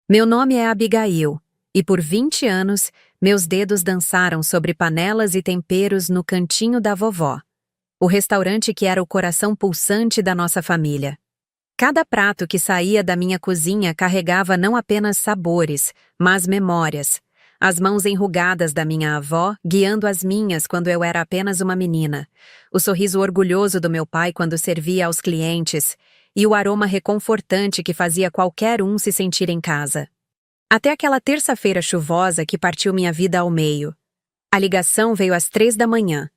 Meu nome é Abigail, e por 20 anos, meus dedos dançaram sobre panelas e temperos no cantinho da vovó, o restaurante que era o coração pulsante da nossa família. Cada prato que saía da minha cozinha carregava não apenas sabores, mas memórias. As mãos enrugadas da minha avó, guiando as minhas quando eu era apenas uma menina. O sorriso orgulhoso do meu pai quando servia aos clientes. E o aroma reconfortante que fazia qualquer um se sentir em casa. Até aquela terça-feira chuvosa que partiu minha vida ao meio. A ligação veio às 3 da manhã.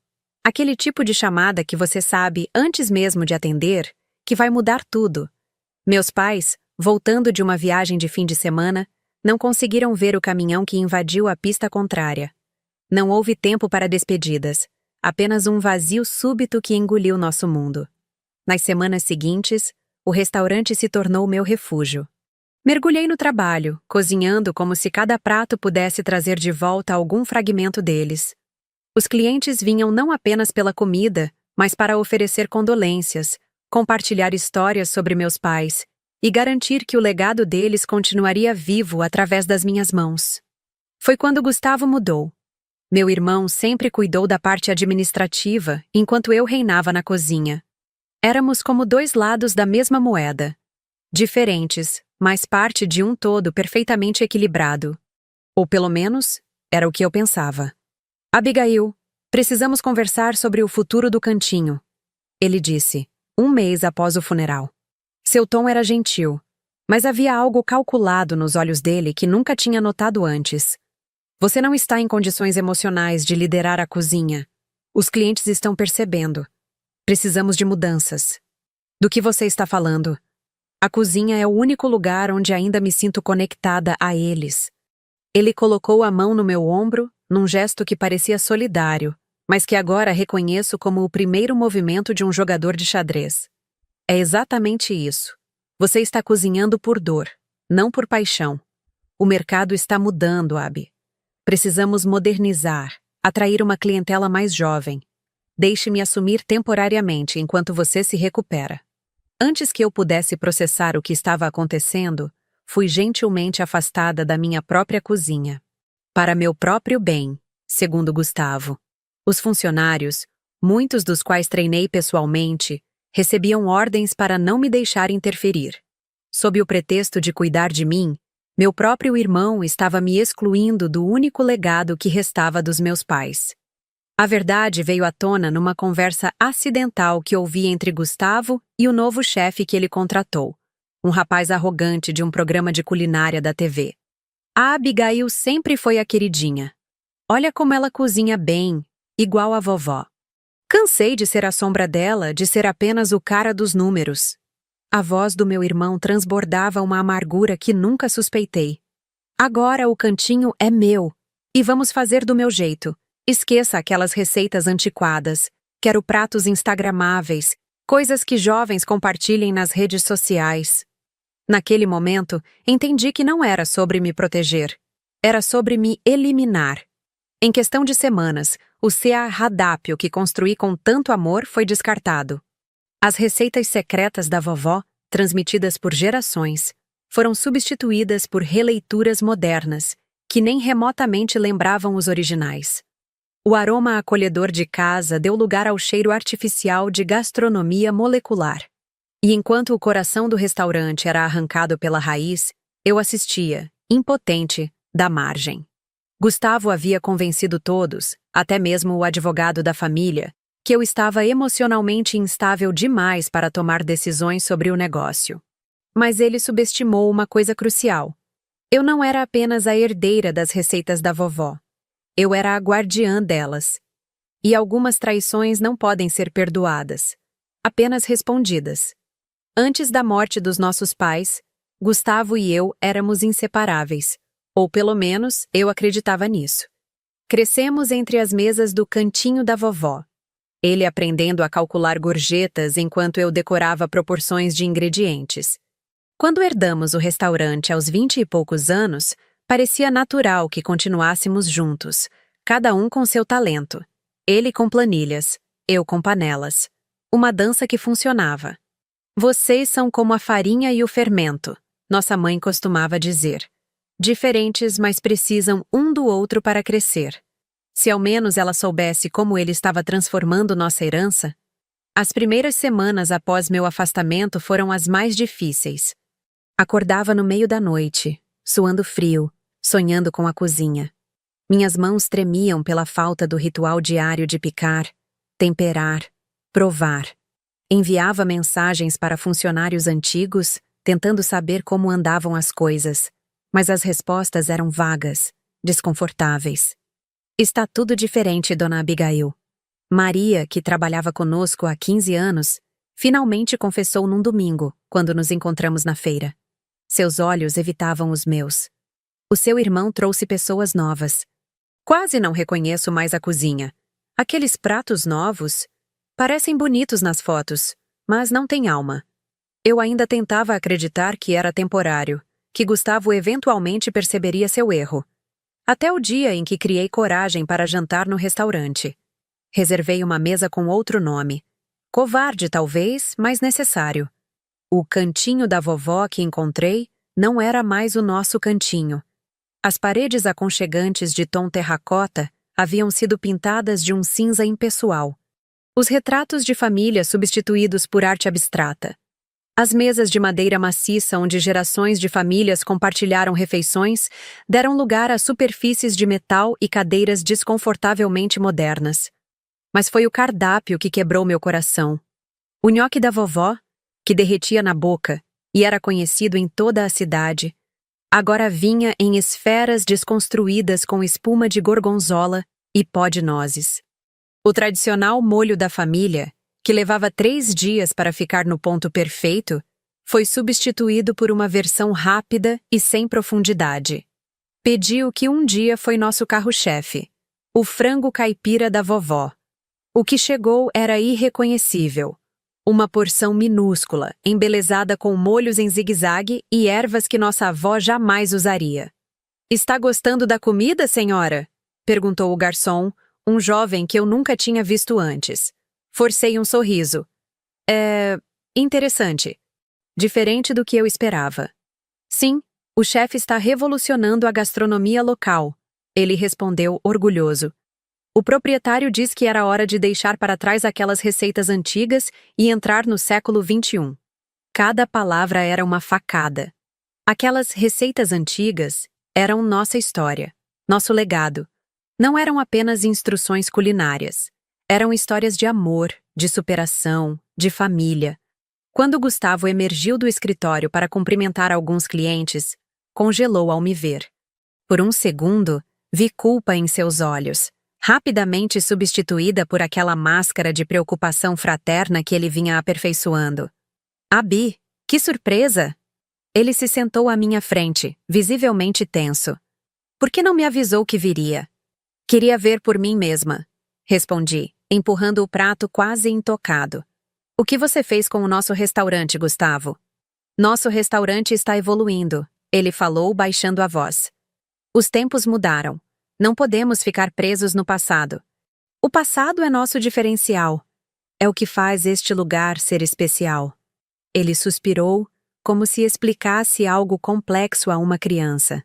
Aquele tipo de chamada que você sabe, antes mesmo de atender, que vai mudar tudo. Meus pais, voltando de uma viagem de fim de semana, não conseguiram ver o caminhão que invadiu a pista contrária. Não houve tempo para despedidas, apenas um vazio súbito que engoliu nosso mundo. Nas semanas seguintes, o restaurante se tornou meu refúgio. Mergulhei no trabalho, cozinhando como se cada prato pudesse trazer de volta algum fragmento deles. Os clientes vinham não apenas pela comida, mas para oferecer condolências, compartilhar histórias sobre meus pais e garantir que o legado deles continuaria vivo através das minhas mãos. Foi quando Gustavo mudou. Meu irmão sempre cuidou da parte administrativa, enquanto eu reinava na cozinha. Éramos como dois lados da mesma moeda. Diferentes, mas parte de um todo perfeitamente equilibrado. Ou pelo menos, era o que eu pensava. Abigail, precisamos conversar sobre o futuro do cantinho, ele disse, um mês após o funeral. Seu tom era gentil, mas havia algo calculado nos olhos dele que nunca tinha notado antes. Você não está em condições emocionais de liderar a cozinha. Os clientes estão percebendo. Precisamos de mudanças. Do que você está falando? A cozinha é o único lugar onde ainda me sinto conectada a eles. Ele colocou a mão no meu ombro, num gesto que parecia solidário, mas que agora reconheço como o primeiro movimento de um jogador de xadrez. É exatamente isso. Você está cozinhando por dor, não por paixão. O mercado está mudando, Abi. Precisamos modernizar, atrair uma clientela mais jovem. Deixe-me assumir temporariamente enquanto você se recupera. Antes que eu pudesse processar o que estava acontecendo, fui gentilmente afastada da minha própria cozinha. Para meu próprio bem, segundo Gustavo. Os funcionários, muitos dos quais treinei pessoalmente, recebiam ordens para não me deixar interferir. Sob o pretexto de cuidar de mim, meu próprio irmão estava me excluindo do único legado que restava dos meus pais. A verdade veio à tona numa conversa acidental que ouvi entre Gustavo e o novo chefe que ele contratou, um rapaz arrogante de um programa de culinária da TV. A Abigail sempre foi a queridinha. Olha como ela cozinha bem, igual a vovó. Cansei de ser a sombra dela, de ser apenas o cara dos números. A voz do meu irmão transbordava uma amargura que nunca suspeitei. Agora o cantinho é meu, e vamos fazer do meu jeito. Esqueça aquelas receitas antiquadas. Quero pratos instagramáveis, coisas que jovens compartilhem nas redes sociais. Naquele momento, entendi que não era sobre me proteger. Era sobre me eliminar. Em questão de semanas, o cardápio que construí com tanto amor foi descartado. As receitas secretas da vovó, transmitidas por gerações, foram substituídas por releituras modernas, que nem remotamente lembravam os originais. O aroma acolhedor de casa deu lugar ao cheiro artificial de gastronomia molecular. E enquanto o coração do restaurante era arrancado pela raiz, eu assistia, impotente, da margem. Gustavo havia convencido todos, até mesmo o advogado da família, que eu estava emocionalmente instável demais para tomar decisões sobre o negócio. Mas ele subestimou uma coisa crucial. Eu não era apenas a herdeira das receitas da vovó. Eu era a guardiã delas. E algumas traições não podem ser perdoadas, apenas respondidas. Antes da morte dos nossos pais, Gustavo e eu éramos inseparáveis, ou pelo menos eu acreditava nisso. Crescemos entre as mesas do cantinho da vovó. Ele aprendendo a calcular gorjetas enquanto eu decorava proporções de ingredientes. Quando herdamos o restaurante aos 20 e poucos anos, parecia natural que continuássemos juntos, cada um com seu talento. Ele com planilhas, eu com panelas. Uma dança que funcionava. Vocês são como a farinha e o fermento, nossa mãe costumava dizer. diferentes, mas precisam um do outro para crescer. Se ao menos ela soubesse como ele estava transformando nossa herança. As primeiras semanas após meu afastamento foram as mais difíceis. Acordava no meio da noite, suando frio, sonhando com a cozinha. Minhas mãos tremiam pela falta do ritual diário de picar, temperar, provar. Enviava mensagens para funcionários antigos, tentando saber como andavam as coisas, mas as respostas eram vagas, desconfortáveis. Está tudo diferente, Dona Abigail. Maria, que trabalhava conosco há 15 anos, finalmente confessou num domingo, quando nos encontramos na feira. Seus olhos evitavam os meus. O seu irmão trouxe pessoas novas. Quase não reconheço mais a cozinha. Aqueles pratos novos parecem bonitos nas fotos, mas não têm alma. Eu ainda tentava acreditar que era temporário, que Gustavo eventualmente perceberia seu erro. Até o dia em que criei coragem para jantar no restaurante. Reservei uma mesa com outro nome. Covarde, talvez, mas necessário. O cantinho da vovó que encontrei não era mais o nosso cantinho. As paredes aconchegantes de tom terracota haviam sido pintadas de um cinza impessoal. Os retratos de família substituídos por arte abstrata. As mesas de madeira maciça onde gerações de famílias compartilharam refeições deram lugar a superfícies de metal e cadeiras desconfortavelmente modernas. Mas foi o cardápio que quebrou meu coração. O nhoque da vovó, que derretia na boca e era conhecido em toda a cidade, agora vinha em esferas desconstruídas com espuma de gorgonzola e pó de nozes. O tradicional molho da família, que levava 3 dias para ficar no ponto perfeito, foi substituído por uma versão rápida e sem profundidade. Pedi o que um dia foi nosso carro-chefe, o frango caipira da vovó. O que chegou era irreconhecível. Uma porção minúscula, embelezada com molhos em zigue-zague e ervas que nossa avó jamais usaria. "Está gostando da comida, senhora?" perguntou o garçom, um jovem que eu nunca tinha visto antes. Forcei um sorriso. Interessante. Diferente do que eu esperava. "Sim, o chefe está revolucionando a gastronomia local", ele respondeu orgulhoso. O proprietário diz que era hora de deixar para trás aquelas receitas antigas e entrar no século XXI. Cada palavra era uma facada. Aquelas receitas antigas eram nossa história, nosso legado. Não eram apenas instruções culinárias. Eram histórias de amor, de superação, de família. Quando Gustavo emergiu do escritório para cumprimentar alguns clientes, congelou ao me ver. Por um segundo, vi culpa em seus olhos, rapidamente substituída por aquela máscara de preocupação fraterna que ele vinha aperfeiçoando. "Abi, que surpresa!" Ele se sentou à minha frente, visivelmente tenso. "Por que não me avisou que viria?" "Queria ver por mim mesma", respondi, empurrando o prato quase intocado. "O que você fez com o nosso restaurante, Gustavo?" "Nosso restaurante está evoluindo", ele falou, baixando a voz. "Os tempos mudaram. Não podemos ficar presos no passado. O passado é nosso diferencial. É o que faz este lugar ser especial." Ele suspirou, como se explicasse algo complexo a uma criança.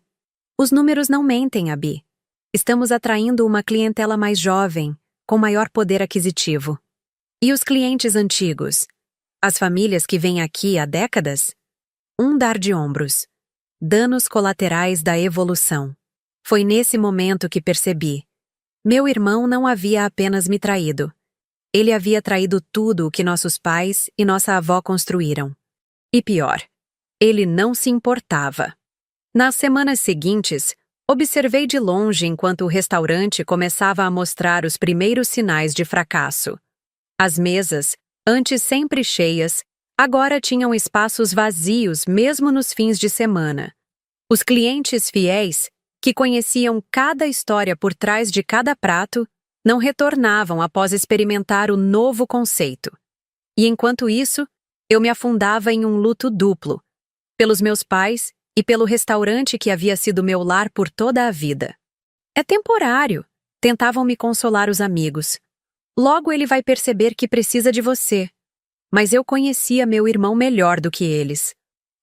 "Os números não mentem, Abi. Estamos atraindo uma clientela mais jovem, com maior poder aquisitivo. E os clientes antigos? As famílias que vêm aqui há décadas?" Um dar de ombros. Danos colaterais da evolução. Foi nesse momento que percebi. Meu irmão não havia apenas me traído. Ele havia traído tudo o que nossos pais e nossa avó construíram. E pior, ele não se importava. Nas semanas seguintes, observei de longe enquanto o restaurante começava a mostrar os primeiros sinais de fracasso. As mesas, antes sempre cheias, agora tinham espaços vazios mesmo nos fins de semana. Os clientes fiéis, que conheciam cada história por trás de cada prato, não retornavam após experimentar o novo conceito. E enquanto isso, eu me afundava em um luto duplo, pelos meus pais e pelo restaurante que havia sido meu lar por toda a vida. "É temporário", tentavam me consolar os amigos. "Logo ele vai perceber que precisa de você." Mas eu conhecia meu irmão melhor do que eles.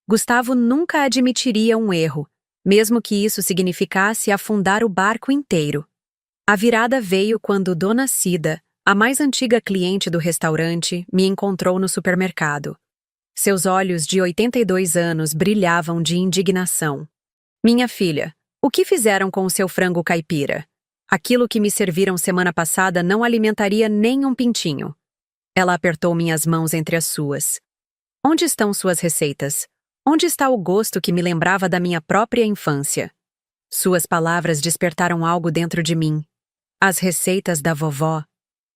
Gustavo nunca admitiria um erro, mesmo que isso significasse afundar o barco inteiro. A virada veio quando Dona Cida, a mais antiga cliente do restaurante, me encontrou no supermercado. Seus olhos de 82 anos brilhavam de indignação. Minha filha, o que fizeram com o seu frango caipira? Aquilo que me serviram semana passada não alimentaria nem um pintinho. Ela apertou minhas mãos entre as suas. Onde estão suas receitas? Onde está o gosto que me lembrava da minha própria infância? Suas palavras despertaram algo dentro de mim. As receitas da vovó.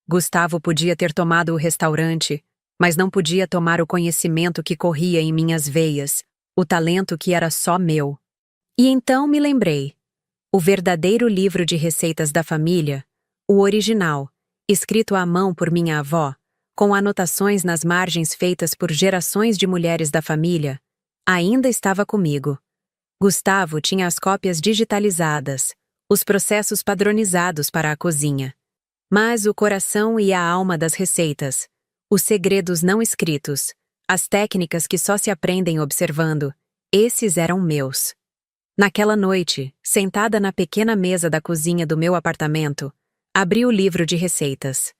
Gustavo podia ter tomado o restaurante, mas não podia tomar o conhecimento que corria em minhas veias, o talento que era só meu. E então me lembrei. O verdadeiro livro de receitas da família, o original, escrito à mão por minha avó, com anotações nas margens feitas por gerações de mulheres da família, ainda estava comigo. Gustavo tinha as cópias digitalizadas, os processos padronizados para a cozinha. Mas o coração e a alma das receitas, os segredos não escritos, as técnicas que só se aprendem observando, esses eram meus. Naquela noite, sentada na pequena mesa da cozinha do meu apartamento, abri o livro de receitas.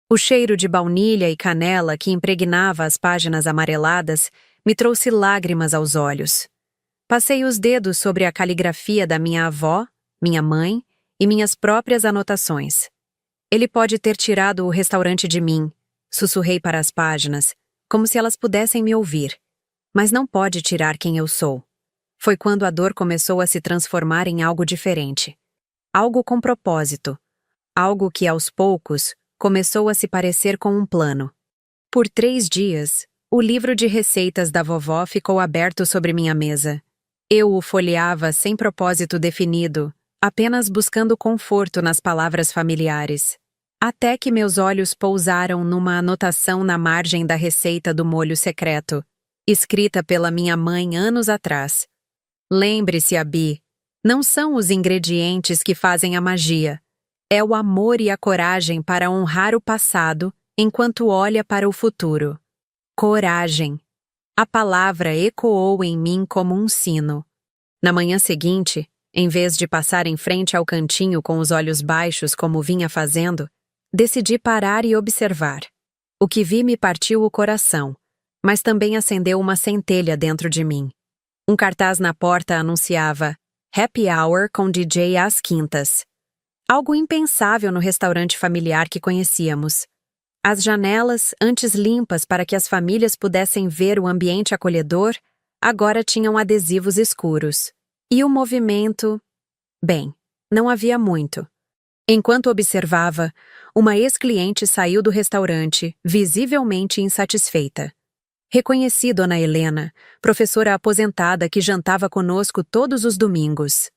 O cheiro de baunilha e canela que impregnava as páginas amareladas me trouxe lágrimas aos olhos. Passei os dedos sobre a caligrafia da minha avó, minha mãe e minhas próprias anotações. Ele pode ter tirado o restaurante de mim, sussurrei para as páginas, como se elas pudessem me ouvir, mas não pode tirar quem eu sou. Foi quando a dor começou a se transformar em algo diferente. Algo com propósito. Algo que, aos poucos, começou a se parecer com um plano. Por 3 dias, o livro de receitas da vovó ficou aberto sobre minha mesa. Eu o folheava sem propósito definido, apenas buscando conforto nas palavras familiares. Até que meus olhos pousaram numa anotação na margem da receita do molho secreto, escrita pela minha mãe anos atrás. Lembre-se, Abi, não são os ingredientes que fazem a magia. É o amor e a coragem para honrar o passado enquanto olha para o futuro. Coragem. A palavra ecoou em mim como um sino. Na manhã seguinte, em vez de passar em frente ao cantinho com os olhos baixos como vinha fazendo, decidi parar e observar. O que vi me partiu o coração, mas também acendeu uma centelha dentro de mim. Um cartaz na porta anunciava Happy Hour com DJ às quintas. Algo impensável no restaurante familiar que conhecíamos. As janelas, antes limpas para que as famílias pudessem ver o ambiente acolhedor, agora tinham adesivos escuros. E o movimento... Bem, não havia muito. Enquanto observava, uma ex-cliente saiu do restaurante, visivelmente insatisfeita. Reconheci Dona Helena, professora aposentada que jantava conosco todos os domingos.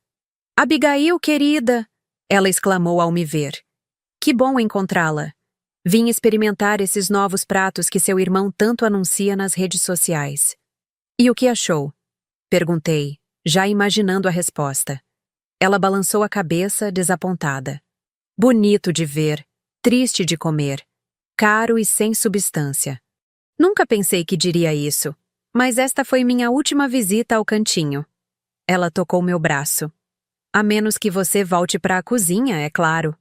"Abigail, querida!" ela exclamou ao me ver. "Que bom encontrá-la. Vim experimentar esses novos pratos que seu irmão tanto anuncia nas redes sociais." "E o que achou?" perguntei, já imaginando a resposta. Ela balançou a cabeça, desapontada. "Bonito de ver, triste de comer, caro e sem substância." Nunca pensei que diria isso, mas esta foi minha última visita ao cantinho. Ela tocou meu braço. "A menos que você volte para a cozinha, é claro."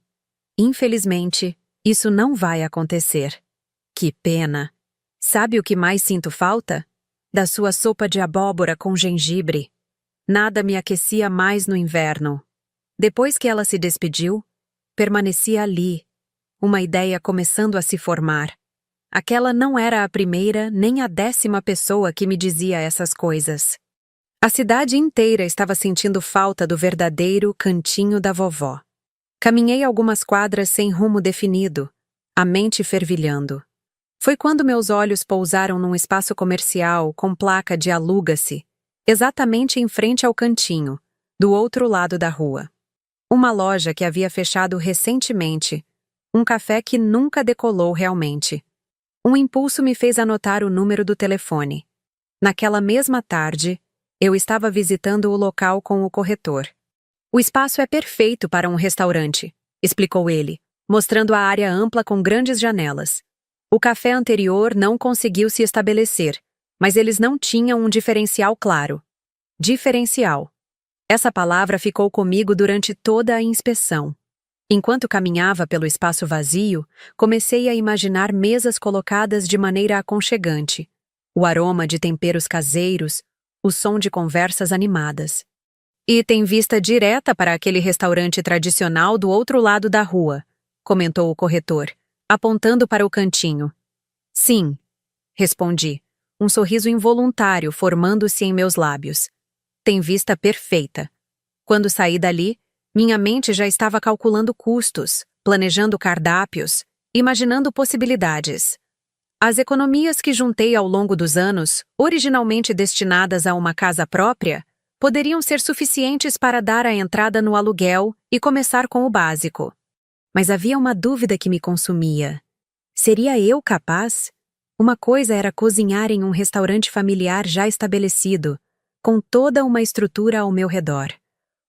"Infelizmente, isso não vai acontecer." "Que pena. Sabe o que mais sinto falta? Da sua sopa de abóbora com gengibre. Nada me aquecia mais no inverno." Depois que ela se despediu, permaneci ali, uma ideia começando a se formar. Aquela não era a primeira nem a 10ª pessoa que me dizia essas coisas. A cidade inteira estava sentindo falta do verdadeiro cantinho da vovó. Caminhei algumas quadras sem rumo definido, a mente fervilhando. Foi quando meus olhos pousaram num espaço comercial com placa de "Aluga-se", exatamente em frente ao cantinho, do outro lado da rua. Uma loja que havia fechado recentemente, um café que nunca decolou realmente. Um impulso me fez anotar o número do telefone. Naquela mesma tarde, eu estava visitando o local com o corretor. "O espaço é perfeito para um restaurante", explicou ele, mostrando a área ampla com grandes janelas. O café anterior não conseguiu se estabelecer, mas eles não tinham um diferencial claro. Diferencial. Essa palavra ficou comigo durante toda a inspeção. Enquanto caminhava pelo espaço vazio, comecei a imaginar mesas colocadas de maneira aconchegante, o aroma de temperos caseiros, o som de conversas animadas. E tem vista direta para aquele restaurante tradicional do outro lado da rua, comentou o corretor, apontando para o cantinho. Sim, respondi, um sorriso involuntário formando-se em meus lábios. Tem vista perfeita. Quando saí dali, minha mente já estava calculando custos, planejando cardápios, imaginando possibilidades. As economias que juntei ao longo dos anos, originalmente destinadas a uma casa própria, poderiam ser suficientes para dar a entrada no aluguel e começar com o básico. Mas havia uma dúvida que me consumia. Seria eu capaz? Uma coisa era cozinhar em um restaurante familiar já estabelecido, com toda uma estrutura ao meu redor.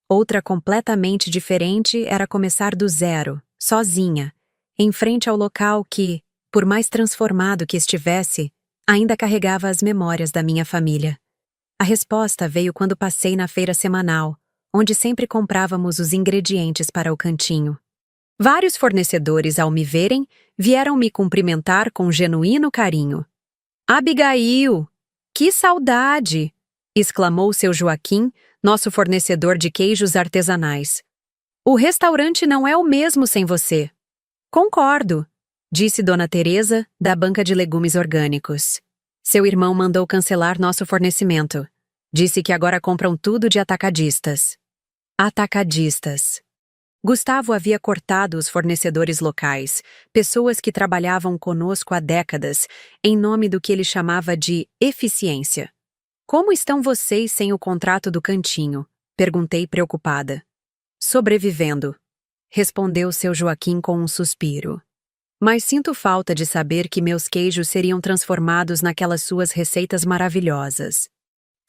Outra completamente diferente era começar do zero, sozinha, em frente ao local que, por mais transformado que estivesse, ainda carregava as memórias da minha família. A resposta veio quando passei na feira semanal, onde sempre comprávamos os ingredientes para o cantinho. Vários fornecedores, ao me verem, vieram me cumprimentar com genuíno carinho. Abigail! Que saudade! Exclamou seu Joaquim, nosso fornecedor de queijos artesanais. O restaurante não é o mesmo sem você. Concordo, disse Dona Teresa, da banca de legumes orgânicos. Seu irmão mandou cancelar nosso fornecimento. Disse que agora compram tudo de atacadistas. Atacadistas. Gustavo havia cortado os fornecedores locais, pessoas que trabalhavam conosco há décadas, em nome do que ele chamava de eficiência. Como estão vocês sem o contrato do cantinho? Perguntei preocupada. Sobrevivendo, respondeu seu Joaquim com um suspiro. Mas sinto falta de saber que meus queijos seriam transformados naquelas suas receitas maravilhosas.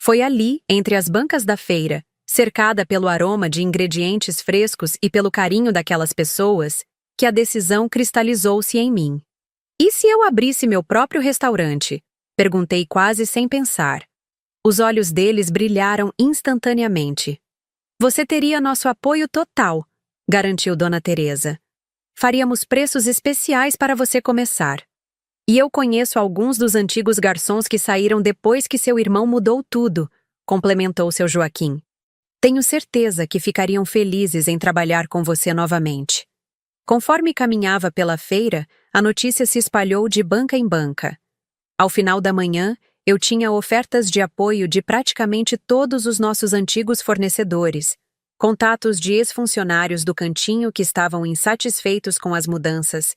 Foi ali, entre as bancas da feira, cercada pelo aroma de ingredientes frescos e pelo carinho daquelas pessoas, que a decisão cristalizou-se em mim. E se eu abrisse meu próprio restaurante? Perguntei quase sem pensar. Os olhos deles brilharam instantaneamente. Você teria nosso apoio total, garantiu Dona Teresa. Faríamos preços especiais para você começar. E eu conheço alguns dos antigos garçons que saíram depois que seu irmão mudou tudo, complementou seu Joaquim. Tenho certeza que ficariam felizes em trabalhar com você novamente. Conforme caminhava pela feira, a notícia se espalhou de banca em banca. Ao final da manhã, eu tinha ofertas de apoio de praticamente todos os nossos antigos fornecedores, contatos de ex-funcionários do cantinho que estavam insatisfeitos com as mudanças,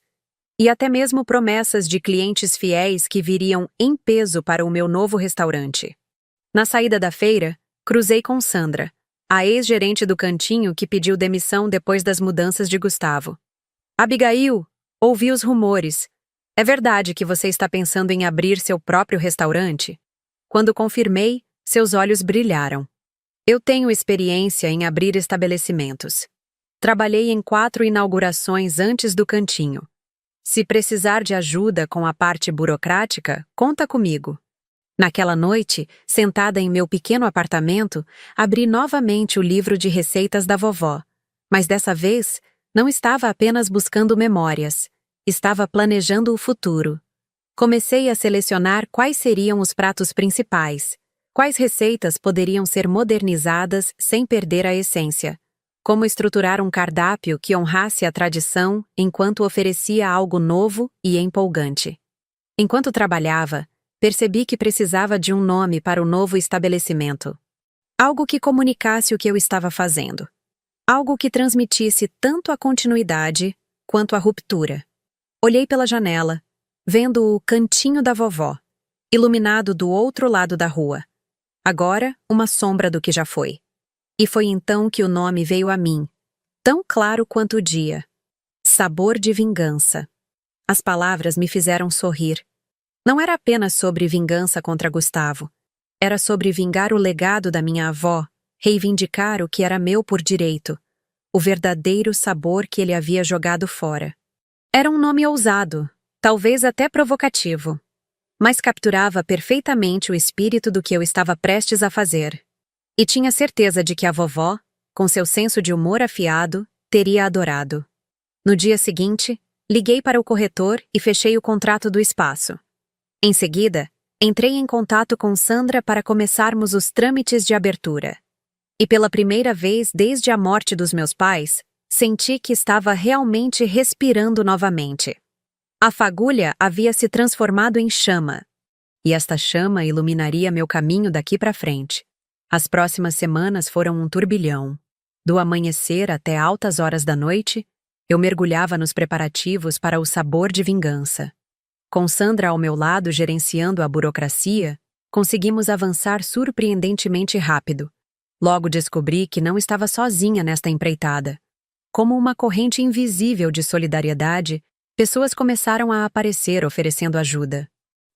e até mesmo promessas de clientes fiéis que viriam em peso para o meu novo restaurante. Na saída da feira, cruzei com Sandra, a ex-gerente do cantinho que pediu demissão depois das mudanças de Gustavo. Abigail, ouvi os rumores. É verdade que você está pensando em abrir seu próprio restaurante? Quando confirmei, seus olhos brilharam. Eu tenho experiência em abrir estabelecimentos. Trabalhei em 4 inaugurações antes do cantinho. Se precisar de ajuda com a parte burocrática, conta comigo. Naquela noite, sentada em meu pequeno apartamento, abri novamente o livro de receitas da vovó. Mas dessa vez, não estava apenas buscando memórias. Estava planejando o futuro. Comecei a selecionar quais seriam os pratos principais, quais receitas poderiam ser modernizadas sem perder a essência, como estruturar um cardápio que honrasse a tradição enquanto oferecia algo novo e empolgante. Enquanto trabalhava, percebi que precisava de um nome para o novo estabelecimento. Algo que comunicasse o que eu estava fazendo. Algo que transmitisse tanto a continuidade quanto a ruptura. Olhei pela janela, vendo o cantinho da vovó, iluminado do outro lado da rua. Agora, uma sombra do que já foi. E foi então que o nome veio a mim, tão claro quanto o dia. Sabor de vingança. As palavras me fizeram sorrir. Não era apenas sobre vingança contra Gustavo. Era sobre vingar o legado da minha avó, reivindicar o que era meu por direito, o verdadeiro sabor que ele havia jogado fora. Era um nome ousado, talvez até provocativo, mas capturava perfeitamente o espírito do que eu estava prestes a fazer. E tinha certeza de que a vovó, com seu senso de humor afiado, teria adorado. No dia seguinte, liguei para o corretor e fechei o contrato do espaço. Em seguida, entrei em contato com Sandra para começarmos os trâmites de abertura. E pela primeira vez desde a morte dos meus pais, senti que estava realmente respirando novamente. A fagulha havia se transformado em chama. E esta chama iluminaria meu caminho daqui para frente. As próximas semanas foram um turbilhão. Do amanhecer até altas horas da noite, eu mergulhava nos preparativos para o sabor de vingança. Com Sandra ao meu lado gerenciando a burocracia, conseguimos avançar surpreendentemente rápido. Logo descobri que não estava sozinha nesta empreitada. Como uma corrente invisível de solidariedade, pessoas começaram a aparecer oferecendo ajuda.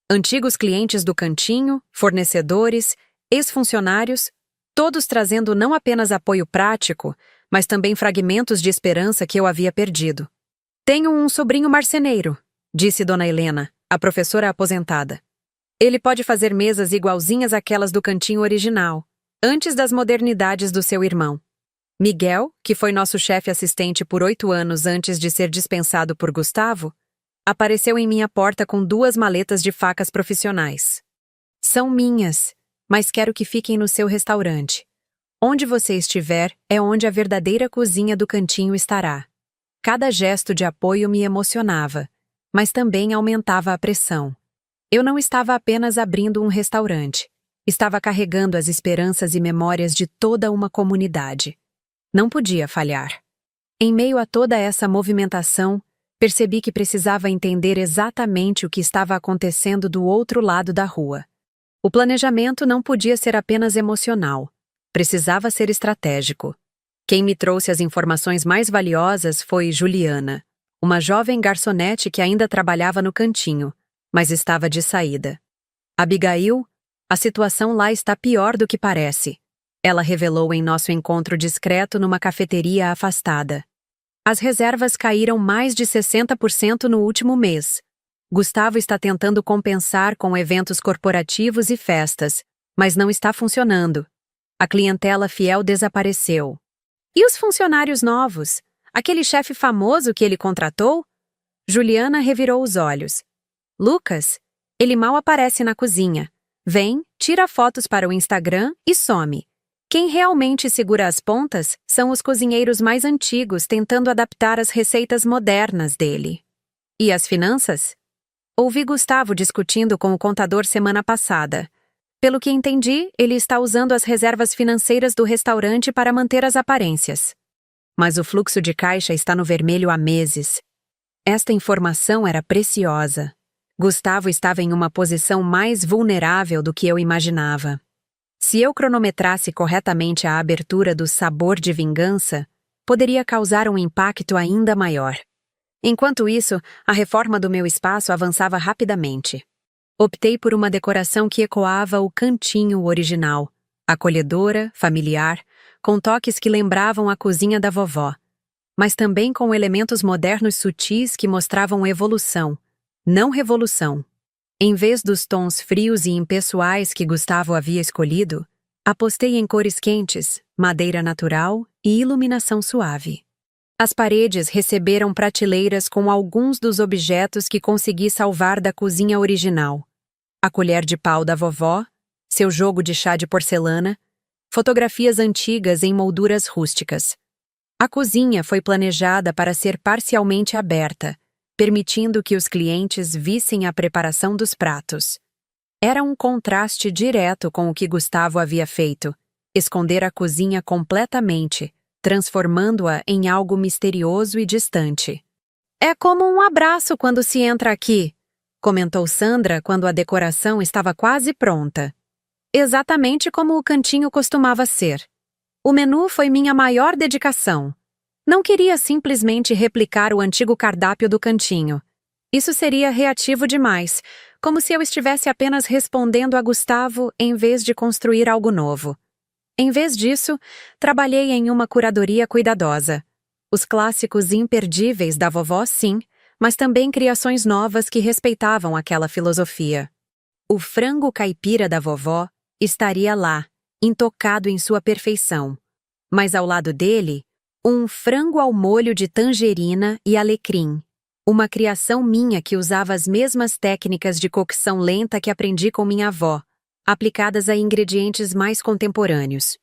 Antigos clientes do cantinho, fornecedores, ex-funcionários, todos trazendo não apenas apoio prático, mas também fragmentos de esperança que eu havia perdido. Tenho um sobrinho marceneiro, disse Dona Helena, a professora aposentada. Ele pode fazer mesas igualzinhas àquelas do cantinho original, antes das modernidades do seu irmão. Miguel, que foi nosso chefe assistente por 8 anos antes de ser dispensado por Gustavo, apareceu em minha porta com 2 maletas de facas profissionais. São minhas, mas quero que fiquem no seu restaurante. Onde você estiver é onde a verdadeira cozinha do cantinho estará. Cada gesto de apoio me emocionava, mas também aumentava a pressão. Eu não estava apenas abrindo um restaurante. Estava carregando as esperanças e memórias de toda uma comunidade. Não podia falhar. Em meio a toda essa movimentação, percebi que precisava entender exatamente o que estava acontecendo do outro lado da rua. O planejamento não podia ser apenas emocional. Precisava ser estratégico. Quem me trouxe as informações mais valiosas foi Juliana, uma jovem garçonete que ainda trabalhava no cantinho, mas estava de saída. Abigail, a situação lá está pior do que parece. Ela revelou em nosso encontro discreto numa cafeteria afastada. As reservas caíram mais de 60% no último mês. Gustavo está tentando compensar com eventos corporativos e festas, mas não está funcionando. A clientela fiel desapareceu. E os funcionários novos? Aquele chefe famoso que ele contratou? Juliana revirou os olhos. Lucas? Ele mal aparece na cozinha. Vem, tira fotos para o Instagram e some. Quem realmente segura as pontas são os cozinheiros mais antigos tentando adaptar as receitas modernas dele. E as finanças? Ouvi Gustavo discutindo com o contador semana passada. Pelo que entendi, ele está usando as reservas financeiras do restaurante para manter as aparências. Mas o fluxo de caixa está no vermelho há meses. Esta informação era preciosa. Gustavo estava em uma posição mais vulnerável do que eu imaginava. Se eu cronometrasse corretamente a abertura do sabor de vingança, poderia causar um impacto ainda maior. Enquanto isso, a reforma do meu espaço avançava rapidamente. Optei por uma decoração que ecoava o cantinho original, acolhedora, familiar, com toques que lembravam a cozinha da vovó, mas também com elementos modernos sutis que mostravam evolução, não revolução. Em vez dos tons frios e impessoais que Gustavo havia escolhido, apostei em cores quentes, madeira natural e iluminação suave. As paredes receberam prateleiras com alguns dos objetos que consegui salvar da cozinha original. A colher de pau da vovó, seu jogo de chá de porcelana, fotografias antigas em molduras rústicas. A cozinha foi planejada para ser parcialmente aberta, permitindo que os clientes vissem a preparação dos pratos. Era um contraste direto com o que Gustavo havia feito, esconder a cozinha completamente, transformando-a em algo misterioso e distante. É como um abraço quando se entra aqui, comentou Sandra quando a decoração estava quase pronta. Exatamente como o cantinho costumava ser. O menu foi minha maior dedicação. Não queria simplesmente replicar o antigo cardápio do cantinho. Isso seria reativo demais, como se eu estivesse apenas respondendo a Gustavo em vez de construir algo novo. Em vez disso, trabalhei em uma curadoria cuidadosa. Os clássicos imperdíveis da vovó, sim, mas também criações novas que respeitavam aquela filosofia. O frango caipira da vovó estaria lá, intocado em sua perfeição. Mas ao lado dele, um frango ao molho de tangerina e alecrim. Uma criação minha que usava as mesmas técnicas de cocção lenta que aprendi com minha avó, aplicadas a ingredientes mais contemporâneos.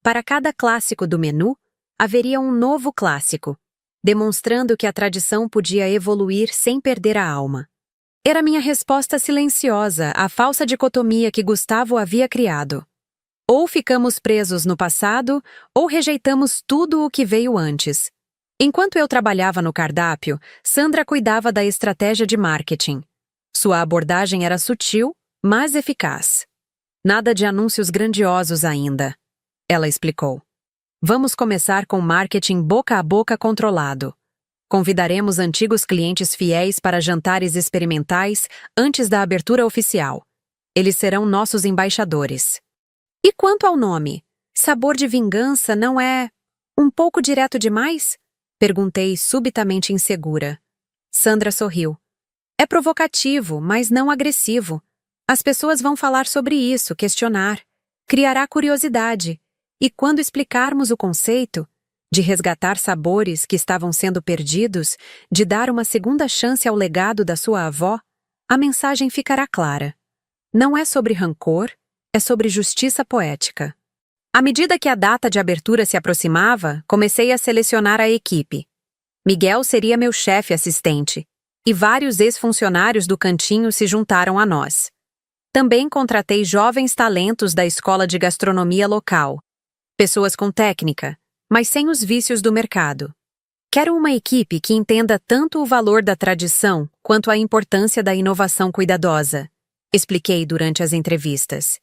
Para cada clássico do menu, haveria um novo clássico, demonstrando que a tradição podia evoluir sem perder a alma. Era minha resposta silenciosa à falsa dicotomia que Gustavo havia criado. Ou ficamos presos no passado, ou rejeitamos tudo o que veio antes. Enquanto eu trabalhava no cardápio, Sandra cuidava da estratégia de marketing. Sua abordagem era sutil, mas eficaz. Nada de anúncios grandiosos ainda, ela explicou. Vamos começar com marketing boca a boca controlado. Convidaremos antigos clientes fiéis para jantares experimentais antes da abertura oficial. Eles serão nossos embaixadores. E quanto ao nome? Sabor de vingança não é um pouco direto demais? Perguntei subitamente insegura. Sandra sorriu. É provocativo, mas não agressivo. As pessoas vão falar sobre isso, questionar. Criará curiosidade. E quando explicarmos o conceito, de resgatar sabores que estavam sendo perdidos, de dar uma segunda chance ao legado da sua avó, a mensagem ficará clara. Não é sobre rancor, é sobre justiça poética. À medida que a data de abertura se aproximava, comecei a selecionar a equipe. Miguel seria meu chefe assistente, e vários ex-funcionários do cantinho se juntaram a nós. Também contratei jovens talentos da escola de gastronomia local, pessoas com técnica, mas sem os vícios do mercado. Quero uma equipe que entenda tanto o valor da tradição quanto a importância da inovação cuidadosa, expliquei durante as entrevistas.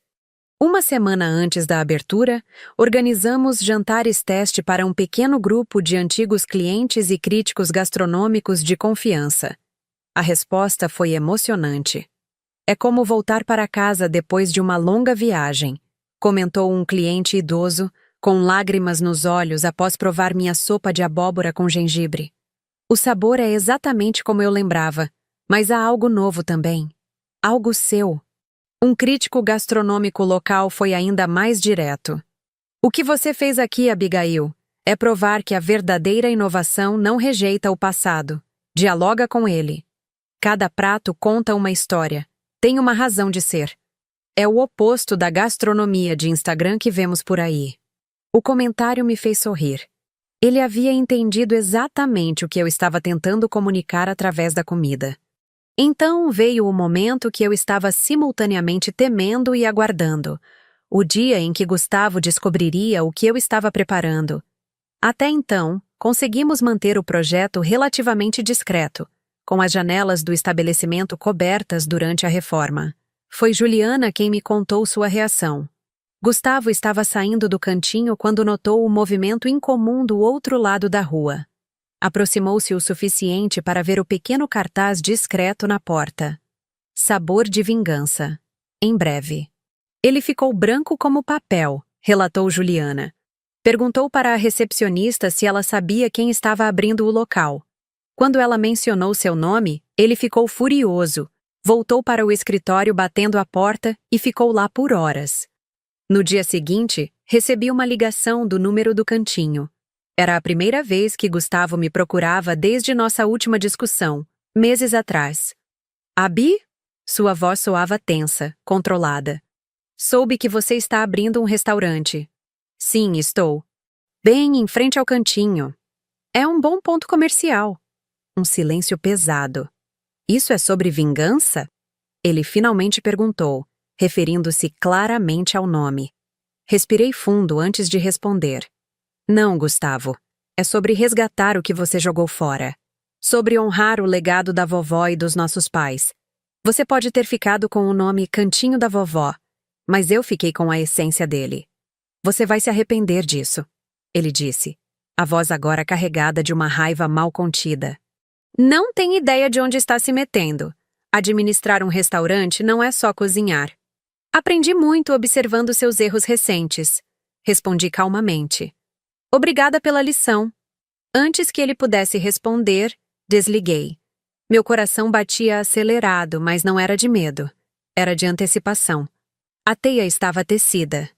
Uma semana antes da abertura, organizamos jantares teste para um pequeno grupo de antigos clientes e críticos gastronômicos de confiança. A resposta foi emocionante. É como voltar para casa depois de uma longa viagem, comentou um cliente idoso, com lágrimas nos olhos após provar minha sopa de abóbora com gengibre. O sabor é exatamente como eu lembrava, mas há algo novo também. Algo seu. Um crítico gastronômico local foi ainda mais direto. O que você fez aqui, Abigail, é provar que a verdadeira inovação não rejeita o passado, dialoga com ele. Cada prato conta uma história, tem uma razão de ser. É o oposto da gastronomia de Instagram que vemos por aí. O comentário me fez sorrir. Ele havia entendido exatamente o que eu estava tentando comunicar através da comida. Então veio o momento que eu estava simultaneamente temendo e aguardando. O dia em que Gustavo descobriria o que eu estava preparando. Até então, conseguimos manter o projeto relativamente discreto, com as janelas do estabelecimento cobertas durante a reforma. Foi Juliana quem me contou sua reação. Gustavo estava saindo do cantinho quando notou o movimento incomum do outro lado da rua. Aproximou-se o suficiente para ver o pequeno cartaz discreto na porta. Sabor de vingança. Em breve. Ele ficou branco como papel, relatou Juliana. Perguntou para a recepcionista se ela sabia quem estava abrindo o local. Quando ela mencionou seu nome, ele ficou furioso. Voltou para o escritório batendo a porta e ficou lá por horas. No dia seguinte, recebi uma ligação do número do cantinho. Era a primeira vez que Gustavo me procurava desde nossa última discussão, meses atrás. Abi? Sua voz soava tensa, controlada. Soube que você está abrindo um restaurante. Sim, estou. Bem em frente ao cantinho. É um bom ponto comercial. Um silêncio pesado. Isso é sobre vingança? Ele finalmente perguntou, referindo-se claramente ao nome. Respirei fundo antes de responder. Não, Gustavo. É sobre resgatar o que você jogou fora. Sobre honrar o legado da vovó e dos nossos pais. Você pode ter ficado com o nome Cantinho da Vovó, mas eu fiquei com a essência dele. Você vai se arrepender disso, ele disse, a voz agora carregada de uma raiva mal contida. Não tem ideia de onde está se metendo. Administrar um restaurante não é só cozinhar. Aprendi muito observando seus erros recentes, respondi calmamente. Obrigada pela lição. Antes que ele pudesse responder, desliguei. Meu coração batia acelerado, mas não era de medo. Era de antecipação. A teia estava tecida.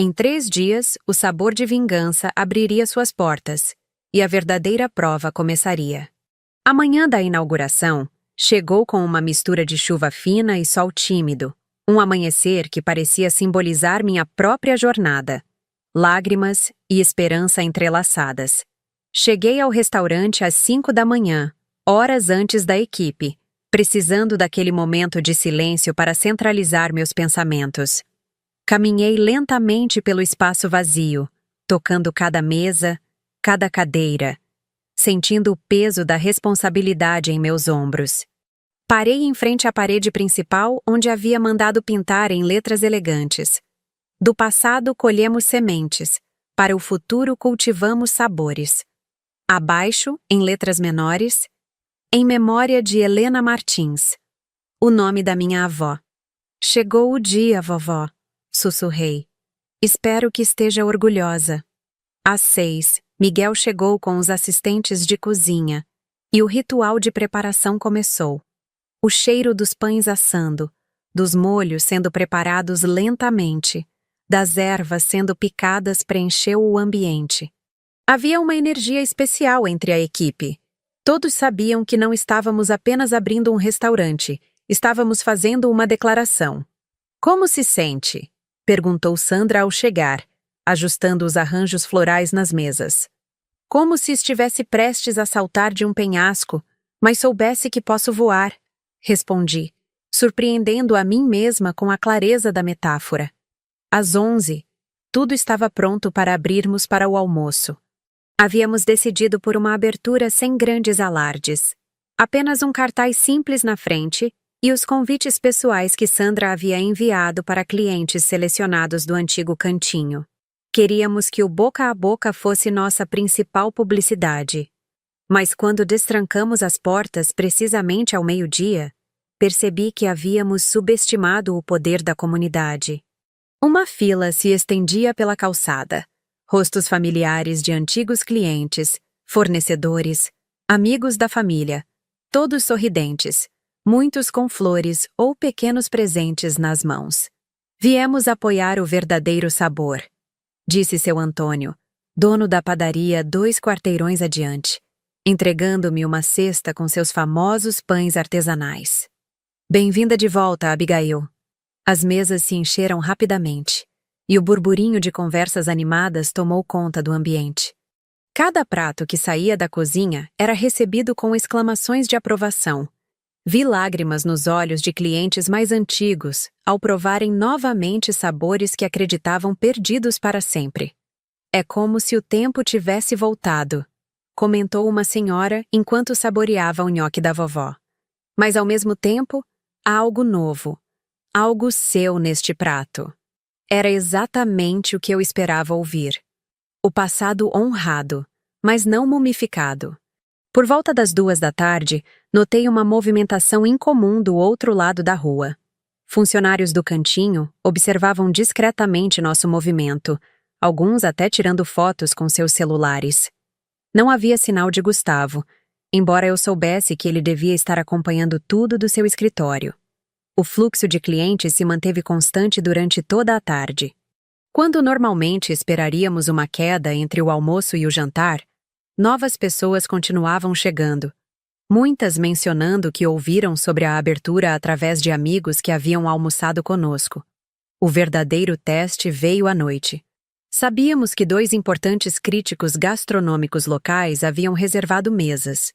Em 3 dias, o sabor de vingança abriria suas portas, e a verdadeira prova começaria. A manhã da inauguração chegou com uma mistura de chuva fina e sol tímido, um amanhecer que parecia simbolizar minha própria jornada. Lágrimas e esperança entrelaçadas. Cheguei ao restaurante às 5 da manhã, horas antes da equipe, precisando daquele momento de silêncio para centralizar meus pensamentos. Caminhei lentamente pelo espaço vazio, tocando cada mesa, cada cadeira, sentindo o peso da responsabilidade em meus ombros. Parei em frente à parede principal onde havia mandado pintar em letras elegantes. Do passado colhemos sementes, para o futuro cultivamos sabores. Abaixo, em letras menores, em memória de Helena Martins, o nome da minha avó. Chegou o dia, vovó, sussurrei. Espero que esteja orgulhosa. Às 6, Miguel chegou com os assistentes de cozinha, e o ritual de preparação começou. O cheiro dos pães assando, dos molhos sendo preparados lentamente, das ervas sendo picadas preencheu o ambiente. Havia uma energia especial entre a equipe. Todos sabiam que não estávamos apenas abrindo um restaurante, estávamos fazendo uma declaração. Como se sente? Perguntou Sandra ao chegar, ajustando os arranjos florais nas mesas. Como se estivesse prestes a saltar de um penhasco, mas soubesse que posso voar, respondi, surpreendendo a mim mesma com a clareza da metáfora. Às 11, tudo estava pronto para abrirmos para o almoço. Havíamos decidido por uma abertura sem grandes alardes. Apenas um cartaz simples na frente e os convites pessoais que Sandra havia enviado para clientes selecionados do antigo cantinho. Queríamos que o boca a boca fosse nossa principal publicidade. Mas quando destrancamos as portas precisamente ao meio-dia, percebi que havíamos subestimado o poder da comunidade. Uma fila se estendia pela calçada. Rostos familiares de antigos clientes, fornecedores, amigos da família, todos sorridentes, muitos com flores ou pequenos presentes nas mãos. Viemos apoiar o verdadeiro sabor, disse seu Antônio, dono da padaria 2 quarteirões adiante, entregando-me uma cesta com seus famosos pães artesanais. Bem-vinda de volta, Abigail. As mesas se encheram rapidamente, e o burburinho de conversas animadas tomou conta do ambiente. Cada prato que saía da cozinha era recebido com exclamações de aprovação. Vi lágrimas nos olhos de clientes mais antigos ao provarem novamente sabores que acreditavam perdidos para sempre. É como se o tempo tivesse voltado, comentou uma senhora enquanto saboreava o nhoque da vovó. Mas ao mesmo tempo, há algo novo, algo seu neste prato. Era exatamente o que eu esperava ouvir. O passado honrado, mas não mumificado. Por volta das 2 da tarde, notei uma movimentação incomum do outro lado da rua. Funcionários do cantinho observavam discretamente nosso movimento, alguns até tirando fotos com seus celulares. Não havia sinal de Gustavo, embora eu soubesse que ele devia estar acompanhando tudo do seu escritório. O fluxo de clientes se manteve constante durante toda a tarde. Quando normalmente esperaríamos uma queda entre o almoço e o jantar, novas pessoas continuavam chegando, muitas mencionando que ouviram sobre a abertura através de amigos que haviam almoçado conosco. O verdadeiro teste veio à noite. Sabíamos que 2 importantes críticos gastronômicos locais haviam reservado mesas.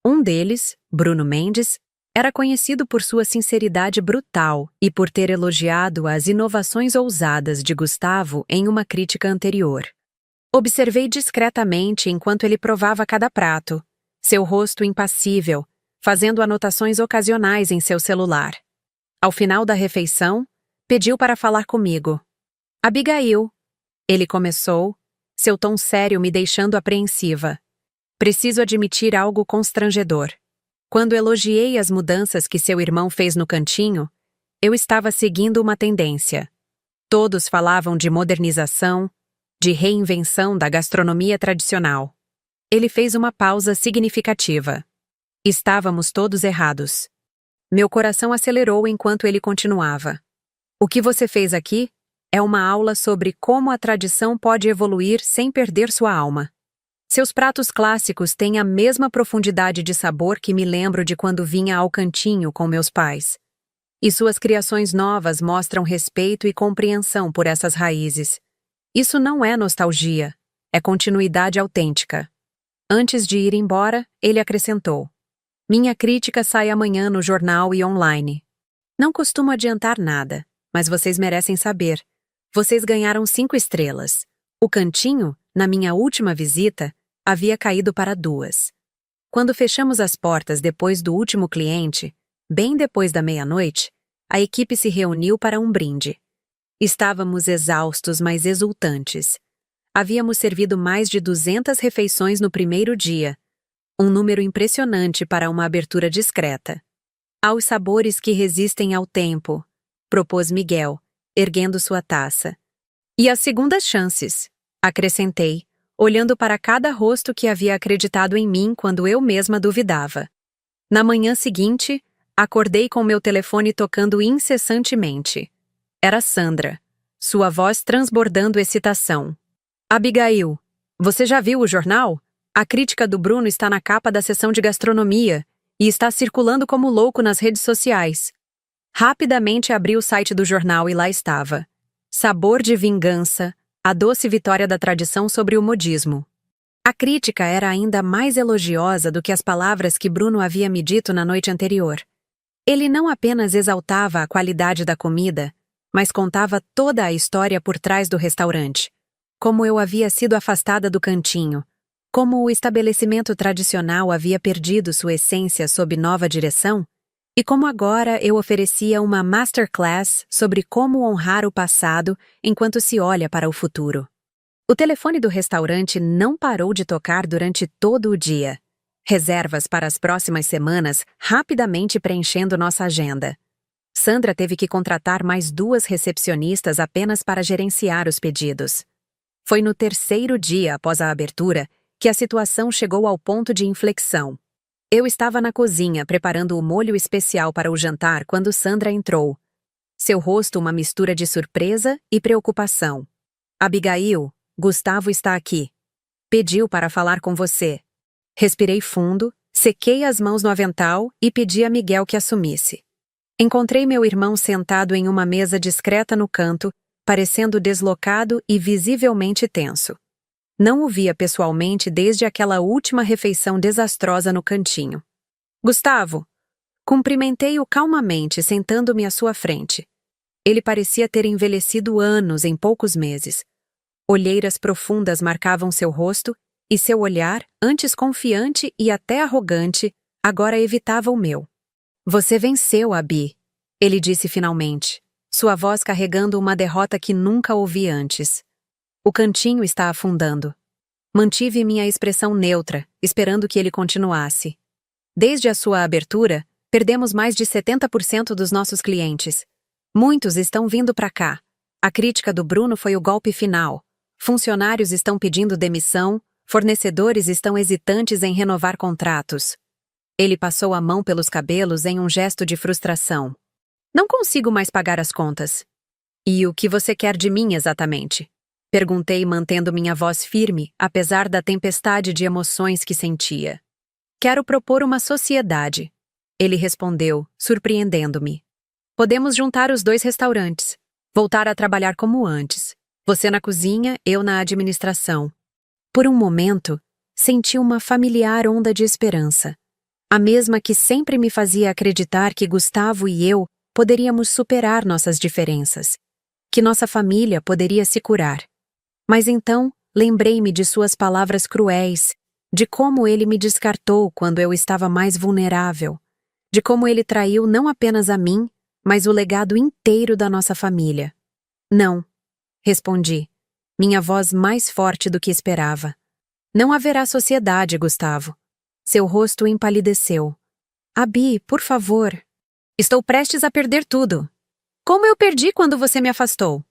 Um deles, Bruno Mendes, era conhecido por sua sinceridade brutal e por ter elogiado as inovações ousadas de Gustavo em uma crítica anterior. Observei discretamente enquanto ele provava cada prato, seu rosto impassível, fazendo anotações ocasionais em seu celular. Ao final da refeição, pediu para falar comigo. Abigail, ele começou, seu tom sério me deixando apreensiva. Preciso admitir algo constrangedor. Quando elogiei as mudanças que seu irmão fez no cantinho, eu estava seguindo uma tendência. Todos falavam de modernização, de reinvenção da gastronomia tradicional. Ele fez uma pausa significativa. Estávamos todos errados. Meu coração acelerou enquanto ele continuava. O que você fez aqui? É uma aula sobre como a tradição pode evoluir sem perder sua alma. Seus pratos clássicos têm a mesma profundidade de sabor que me lembro de quando vinha ao cantinho com meus pais. E suas criações novas mostram respeito e compreensão por essas raízes. Isso não é nostalgia, é continuidade autêntica. Antes de ir embora, ele acrescentou: minha crítica sai amanhã no jornal e online. Não costumo adiantar nada, mas vocês merecem saber. Vocês ganharam 5 estrelas. O cantinho, na minha última visita, havia caído para 2. Quando fechamos as portas depois do último cliente, bem depois da meia-noite, a equipe se reuniu para um brinde. Estávamos exaustos, mas exultantes. Havíamos servido mais de 200 refeições no primeiro dia, um número impressionante para uma abertura discreta. Aos sabores que resistem ao tempo, propôs Miguel, erguendo sua taça. E as segundas chances, acrescentei, olhando para cada rosto que havia acreditado em mim quando eu mesma duvidava. Na manhã seguinte, acordei com meu telefone tocando incessantemente. Era Sandra, sua voz transbordando excitação. Abigail, você já viu o jornal? A crítica do Bruno está na capa da seção de gastronomia e está circulando como louco nas redes sociais. Rapidamente abri o site do jornal e lá estava: Sabor de vingança, a doce vitória da tradição sobre o modismo. A crítica era ainda mais elogiosa do que as palavras que Bruno havia me dito na noite anterior. Ele não apenas exaltava a qualidade da comida, mas contava toda a história por trás do restaurante. Como eu havia sido afastada do cantinho, como o estabelecimento tradicional havia perdido sua essência sob nova direção, e como agora eu oferecia uma masterclass sobre como honrar o passado enquanto se olha para o futuro. O telefone do restaurante não parou de tocar durante todo o dia. Reservas para as próximas semanas rapidamente preenchendo nossa agenda. Sandra teve que contratar mais 2 recepcionistas apenas para gerenciar os pedidos. Foi no 3º dia após a abertura que a situação chegou ao ponto de inflexão. Eu estava na cozinha preparando o molho especial para o jantar quando Sandra entrou. Seu rosto uma mistura de surpresa e preocupação. Abigail, Gustavo está aqui. Pediu para falar com você. Respirei fundo, sequei as mãos no avental e pedi a Miguel que assumisse. Encontrei meu irmão sentado em uma mesa discreta no canto, parecendo deslocado e visivelmente tenso. Não o via pessoalmente desde aquela última refeição desastrosa no cantinho. Gustavo! Cumprimentei-o calmamente, sentando-me à sua frente. Ele parecia ter envelhecido anos em poucos meses. Olheiras profundas marcavam seu rosto, e seu olhar, antes confiante e até arrogante, agora evitava o meu. Você venceu, Abi, ele disse finalmente, sua voz carregando uma derrota que nunca ouvi antes. O cantinho está afundando. Mantive minha expressão neutra, esperando que ele continuasse. Desde a sua abertura, perdemos mais de 70% dos nossos clientes. Muitos estão vindo para cá. A crítica do Bruno foi o golpe final. Funcionários estão pedindo demissão, fornecedores estão hesitantes em renovar contratos. Ele passou a mão pelos cabelos em um gesto de frustração. Não consigo mais pagar as contas. E o que você quer de mim exatamente? Perguntei mantendo minha voz firme, apesar da tempestade de emoções que sentia. Quero propor uma sociedade. Ele respondeu, surpreendendo-me. Podemos juntar os 2 restaurantes. Voltar a trabalhar como antes. Você na cozinha, eu na administração. Por um momento, senti uma familiar onda de esperança. A mesma que sempre me fazia acreditar que Gustavo e eu poderíamos superar nossas diferenças. Que nossa família poderia se curar. Mas então, lembrei-me de suas palavras cruéis, de como ele me descartou quando eu estava mais vulnerável, de como ele traiu não apenas a mim, mas o legado inteiro da nossa família. Não, respondi, minha voz mais forte do que esperava. Não haverá sociedade, Gustavo. Seu rosto empalideceu. Abi, por favor. Estou prestes a perder tudo. Como eu perdi quando você me afastou?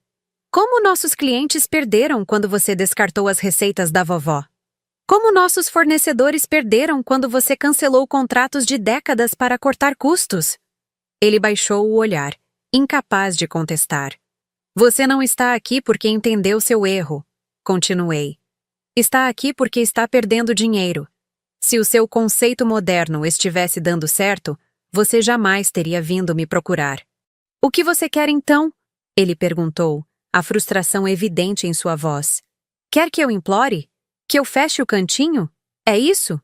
Como nossos clientes perderam quando você descartou as receitas da vovó? Como nossos fornecedores perderam quando você cancelou contratos de décadas para cortar custos? Ele baixou o olhar, incapaz de contestar. Você não está aqui porque entendeu seu erro, continuei. Está aqui porque está perdendo dinheiro. Se o seu conceito moderno estivesse dando certo, você jamais teria vindo me procurar. O que você quer então? Ele perguntou, a frustração evidente em sua voz. Quer que eu implore? Que eu feche o cantinho? É isso?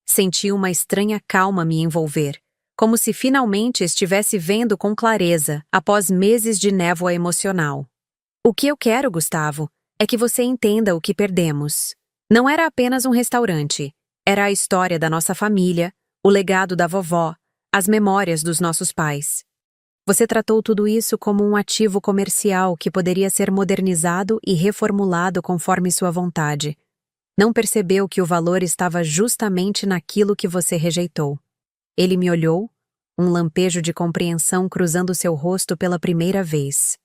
Senti uma estranha calma me envolver, como se finalmente estivesse vendo com clareza após meses de névoa emocional. O que eu quero, Gustavo, é que você entenda o que perdemos. Não era apenas um restaurante, era a história da nossa família, o legado da vovó, as memórias dos nossos pais. Você tratou tudo isso como um ativo comercial que poderia ser modernizado e reformulado conforme sua vontade. Não percebeu que o valor estava justamente naquilo que você rejeitou. Ele me olhou, um lampejo de compreensão cruzando seu rosto pela primeira vez.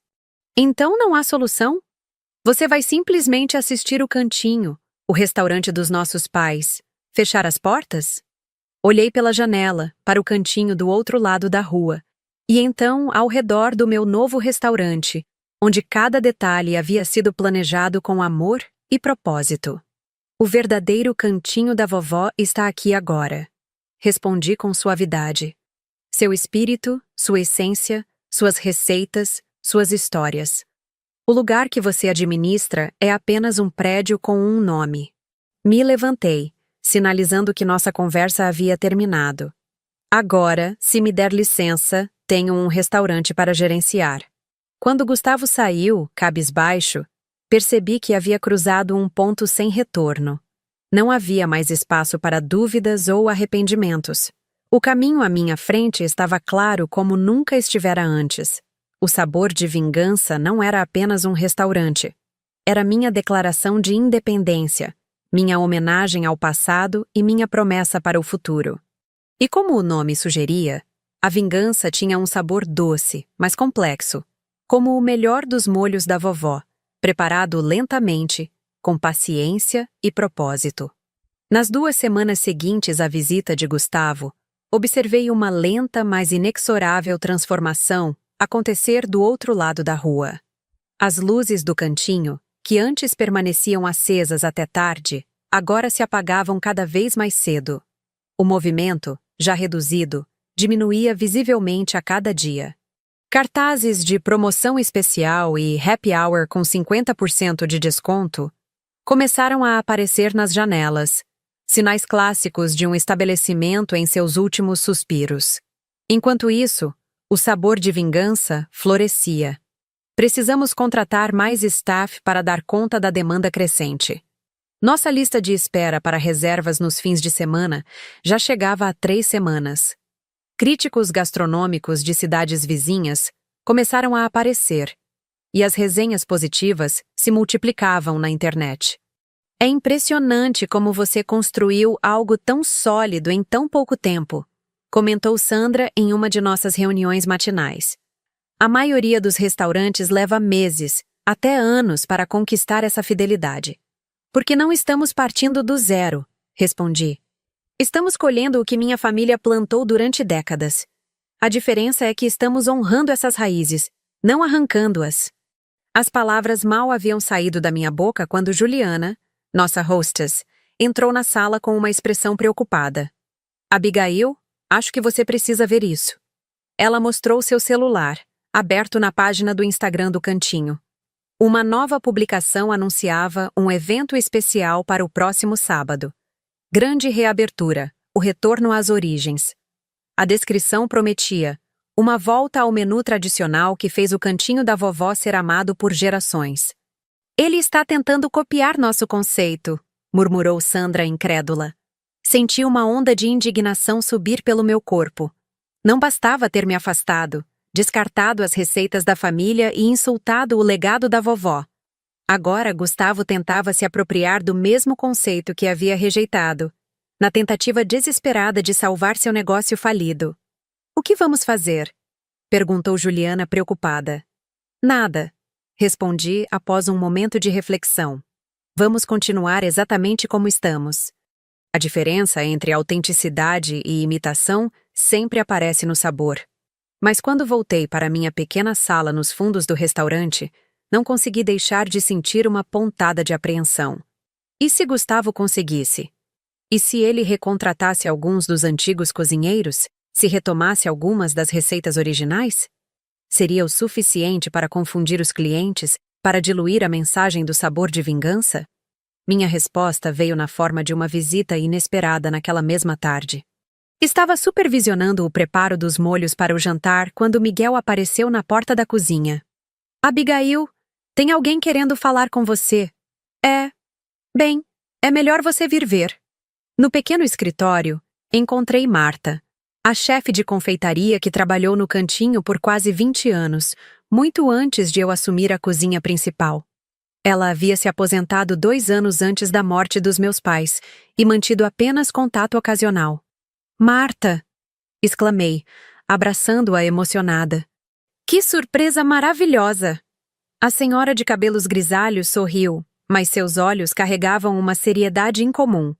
Então não há solução? Você vai simplesmente assistir o cantinho, o restaurante dos nossos pais, fechar as portas? Olhei pela janela, para o cantinho do outro lado da rua, e então ao redor do meu novo restaurante, onde cada detalhe havia sido planejado com amor e propósito. O verdadeiro cantinho da vovó está aqui agora. Respondi com suavidade. Seu espírito, sua essência, suas receitas, suas histórias. O lugar que você administra é apenas um prédio com um nome. Me levantei, sinalizando que nossa conversa havia terminado. Agora, se me der licença, tenho um restaurante para gerenciar. Quando Gustavo saiu, cabisbaixo, percebi que havia cruzado um ponto sem retorno. Não havia mais espaço para dúvidas ou arrependimentos. O caminho à minha frente estava claro como nunca estivera antes. O sabor de vingança não era apenas um restaurante. Era minha declaração de independência, minha homenagem ao passado e minha promessa para o futuro. E como o nome sugeria, a vingança tinha um sabor doce, mas complexo, como o melhor dos molhos da vovó, preparado lentamente, com paciência e propósito. Nas 2 semanas seguintes à visita de Gustavo, observei uma lenta, mas inexorável transformação acontecer do outro lado da rua. As luzes do cantinho, que antes permaneciam acesas até tarde, agora se apagavam cada vez mais cedo. O movimento, já reduzido, diminuía visivelmente a cada dia. Cartazes de promoção especial e happy hour com 50% de desconto começaram a aparecer nas janelas, sinais clássicos de um estabelecimento em seus últimos suspiros. Enquanto isso, o sabor de vingança florescia. Precisamos contratar mais staff para dar conta da demanda crescente. Nossa lista de espera para reservas nos fins de semana já chegava a 3 semanas. Críticos gastronômicos de cidades vizinhas começaram a aparecer, e as resenhas positivas se multiplicavam na internet. É impressionante como você construiu algo tão sólido em tão pouco tempo, comentou Sandra em uma de nossas reuniões matinais. A maioria dos restaurantes leva meses, até anos para conquistar essa fidelidade. Porque não estamos partindo do zero, respondi. Estamos colhendo o que minha família plantou durante décadas. A diferença é que estamos honrando essas raízes, não arrancando-as. As palavras mal haviam saído da minha boca quando Juliana, nossa hostess, entrou na sala com uma expressão preocupada. Abigail, acho que você precisa ver isso. Ela mostrou seu celular, aberto na página do Instagram do cantinho. Uma nova publicação anunciava um evento especial para o próximo sábado. Grande reabertura, o retorno às origens. A descrição prometia uma volta ao menu tradicional que fez o cantinho da vovó ser amado por gerações. Ele está tentando copiar nosso conceito, murmurou Sandra incrédula. Senti uma onda de indignação subir pelo meu corpo. Não bastava ter me afastado, descartado as receitas da família e insultado o legado da vovó. Agora Gustavo tentava se apropriar do mesmo conceito que havia rejeitado, na tentativa desesperada de salvar seu negócio falido. O que vamos fazer? Perguntou Juliana preocupada. Nada, respondi após um momento de reflexão. Vamos continuar exatamente como estamos. A diferença entre autenticidade e imitação sempre aparece no sabor. Mas quando voltei para minha pequena sala nos fundos do restaurante, não consegui deixar de sentir uma pontada de apreensão. E se Gustavo conseguisse? E se ele recontratasse alguns dos antigos cozinheiros? Se retomasse algumas das receitas originais? Seria o suficiente para confundir os clientes, para diluir a mensagem do sabor de vingança? Minha resposta veio na forma de uma visita inesperada naquela mesma tarde. Estava supervisionando o preparo dos molhos para o jantar quando Miguel apareceu na porta da cozinha. Abigail, tem alguém querendo falar com você. Bem, é melhor você vir ver. No pequeno escritório, encontrei Marta, a chefe de confeitaria que trabalhou no cantinho por quase 20 anos, muito antes de eu assumir a cozinha principal. Ela havia se aposentado 2 anos antes da morte dos meus pais e mantido apenas contato ocasional. Marta! Exclamei, abraçando-a emocionada. Que surpresa maravilhosa! A senhora de cabelos grisalhos sorriu, mas seus olhos carregavam uma seriedade incomum.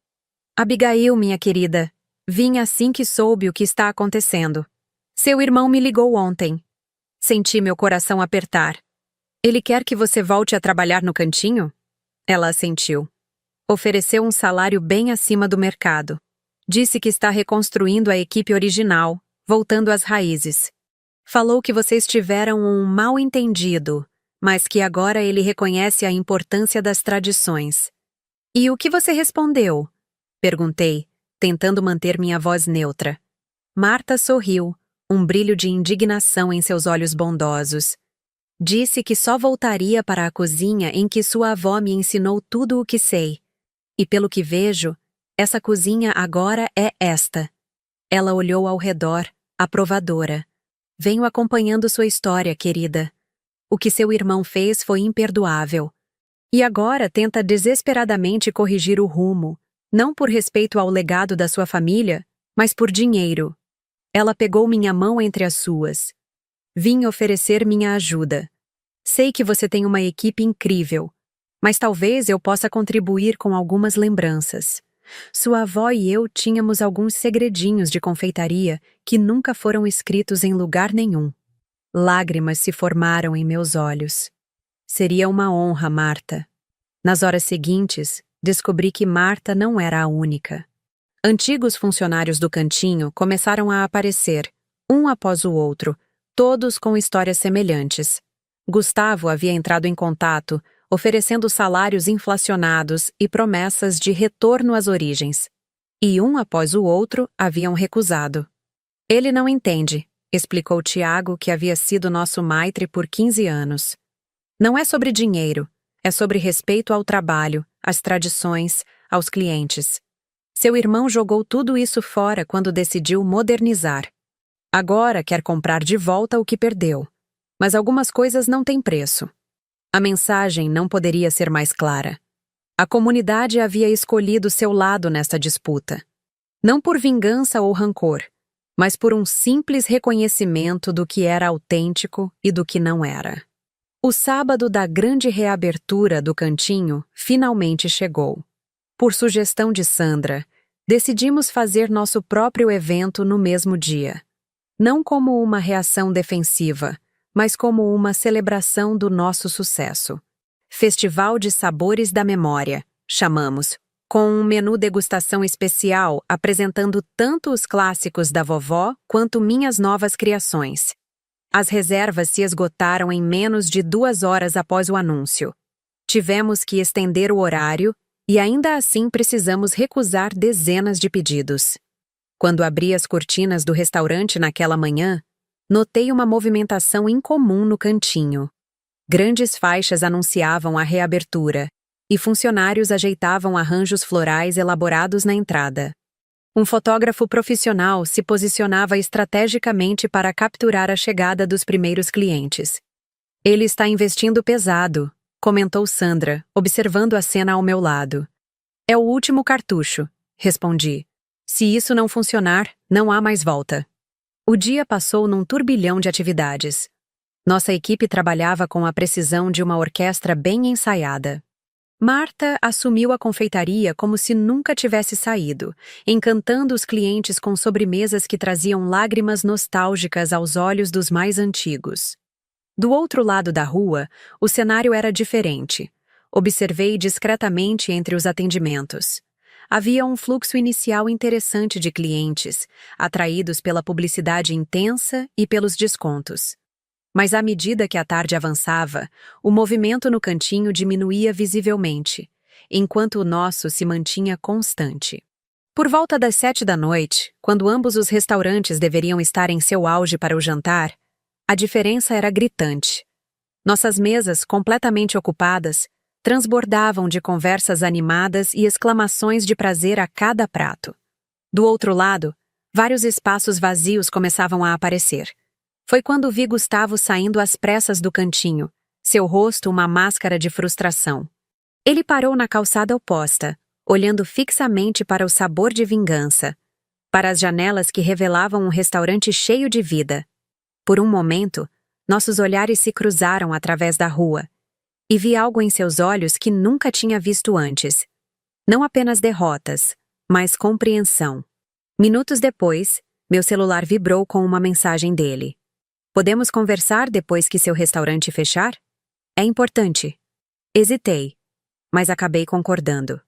Abigail, minha querida, vim assim que soube o que está acontecendo. Seu irmão me ligou ontem. Senti meu coração apertar. Ele quer que você volte a trabalhar no cantinho? Ela assentiu. Ofereceu um salário bem acima do mercado. Disse que está reconstruindo a equipe original, voltando às raízes. Falou que vocês tiveram um mal-entendido, mas que agora ele reconhece a importância das tradições. E o que você respondeu? Perguntei, tentando manter minha voz neutra. Marta sorriu, um brilho de indignação em seus olhos bondosos. Disse que só voltaria para a cozinha em que sua avó me ensinou tudo o que sei. E pelo que vejo, essa cozinha agora é esta. Ela olhou ao redor, aprovadora. Venho acompanhando sua história, querida. O que seu irmão fez foi imperdoável. E agora tenta desesperadamente corrigir o rumo, não por respeito ao legado da sua família, mas por dinheiro. Ela pegou minha mão entre as suas. Vim oferecer minha ajuda. Sei que você tem uma equipe incrível, mas talvez eu possa contribuir com algumas lembranças. Sua avó e eu tínhamos alguns segredinhos de confeitaria que nunca foram escritos em lugar nenhum. Lágrimas se formaram em meus olhos. Seria uma honra, Marta. Nas horas seguintes, descobri que Marta não era a única. Antigos funcionários do cantinho começaram a aparecer, um após o outro, todos com histórias semelhantes. Gustavo havia entrado em contato, oferecendo salários inflacionados e promessas de retorno às origens. E um após o outro haviam recusado. Ele não entende, explicou Tiago, que havia sido nosso maitre por 15 anos. Não é sobre dinheiro, é sobre respeito ao trabalho, às tradições, aos clientes. Seu irmão jogou tudo isso fora quando decidiu modernizar. Agora quer comprar de volta o que perdeu. Mas algumas coisas não têm preço. A mensagem não poderia ser mais clara. A comunidade havia escolhido seu lado nesta disputa. Não por vingança ou rancor, mas por um simples reconhecimento do que era autêntico e do que não era. O sábado da grande reabertura do cantinho finalmente chegou. Por sugestão de Sandra, decidimos fazer nosso próprio evento no mesmo dia. Não como uma reação defensiva, mas como uma celebração do nosso sucesso. Festival de Sabores da Memória, chamamos, com um menu degustação especial apresentando tanto os clássicos da vovó quanto minhas novas criações. As reservas se esgotaram em menos de 2 horas após o anúncio. Tivemos que estender o horário e ainda assim precisamos recusar dezenas de pedidos. Quando abri as cortinas do restaurante naquela manhã, notei uma movimentação incomum no cantinho. Grandes faixas anunciavam a reabertura, e funcionários ajeitavam arranjos florais elaborados na entrada. Um fotógrafo profissional se posicionava estrategicamente para capturar a chegada dos primeiros clientes. Ele está investindo pesado, comentou Sandra, observando a cena ao meu lado. É o último cartucho, respondi. Se isso não funcionar, não há mais volta. O dia passou num turbilhão de atividades. Nossa equipe trabalhava com a precisão de uma orquestra bem ensaiada. Marta assumiu a confeitaria como se nunca tivesse saído, encantando os clientes com sobremesas que traziam lágrimas nostálgicas aos olhos dos mais antigos. Do outro lado da rua, o cenário era diferente. Observei discretamente entre os atendimentos. Havia um fluxo inicial interessante de clientes, atraídos pela publicidade intensa e pelos descontos. Mas à medida que a tarde avançava, o movimento no cantinho diminuía visivelmente, enquanto o nosso se mantinha constante. Por volta das 7 da noite, quando ambos os restaurantes deveriam estar em seu auge para o jantar, a diferença era gritante. Nossas mesas, completamente ocupadas, transbordavam de conversas animadas e exclamações de prazer a cada prato. Do outro lado, vários espaços vazios começavam a aparecer. Foi quando vi Gustavo saindo às pressas do cantinho, seu rosto uma máscara de frustração. Ele parou na calçada oposta, olhando fixamente para o sabor de vingança, para as janelas que revelavam um restaurante cheio de vida. Por um momento, nossos olhares se cruzaram através da rua, e vi algo em seus olhos que nunca tinha visto antes. Não apenas derrotas, mas compreensão. Minutos depois, meu celular vibrou com uma mensagem dele. Podemos conversar depois que seu restaurante fechar? É importante. Hesitei, mas acabei concordando.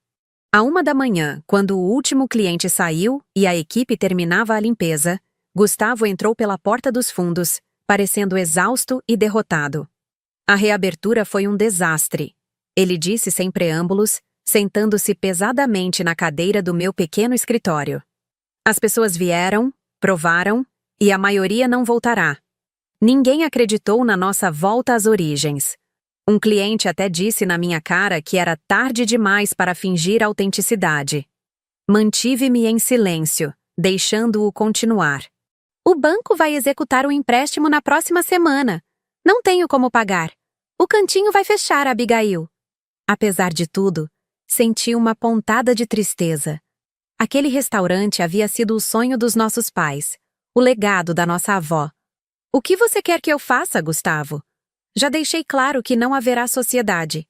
À 1 da manhã, quando o último cliente saiu e a equipe terminava a limpeza, Gustavo entrou pela porta dos fundos, parecendo exausto e derrotado. A reabertura foi um desastre, ele disse sem preâmbulos, sentando-se pesadamente na cadeira do meu pequeno escritório. As pessoas vieram, provaram, e a maioria não voltará. Ninguém acreditou na nossa volta às origens. Um cliente até disse na minha cara que era tarde demais para fingir autenticidade. Mantive-me em silêncio, deixando-o continuar. O banco vai executar o empréstimo na próxima semana. Não tenho como pagar. O cantinho vai fechar, Abigail. Apesar de tudo, senti uma pontada de tristeza. Aquele restaurante havia sido o sonho dos nossos pais, o legado da nossa avó. O que você quer que eu faça, Gustavo? Já deixei claro que não haverá sociedade.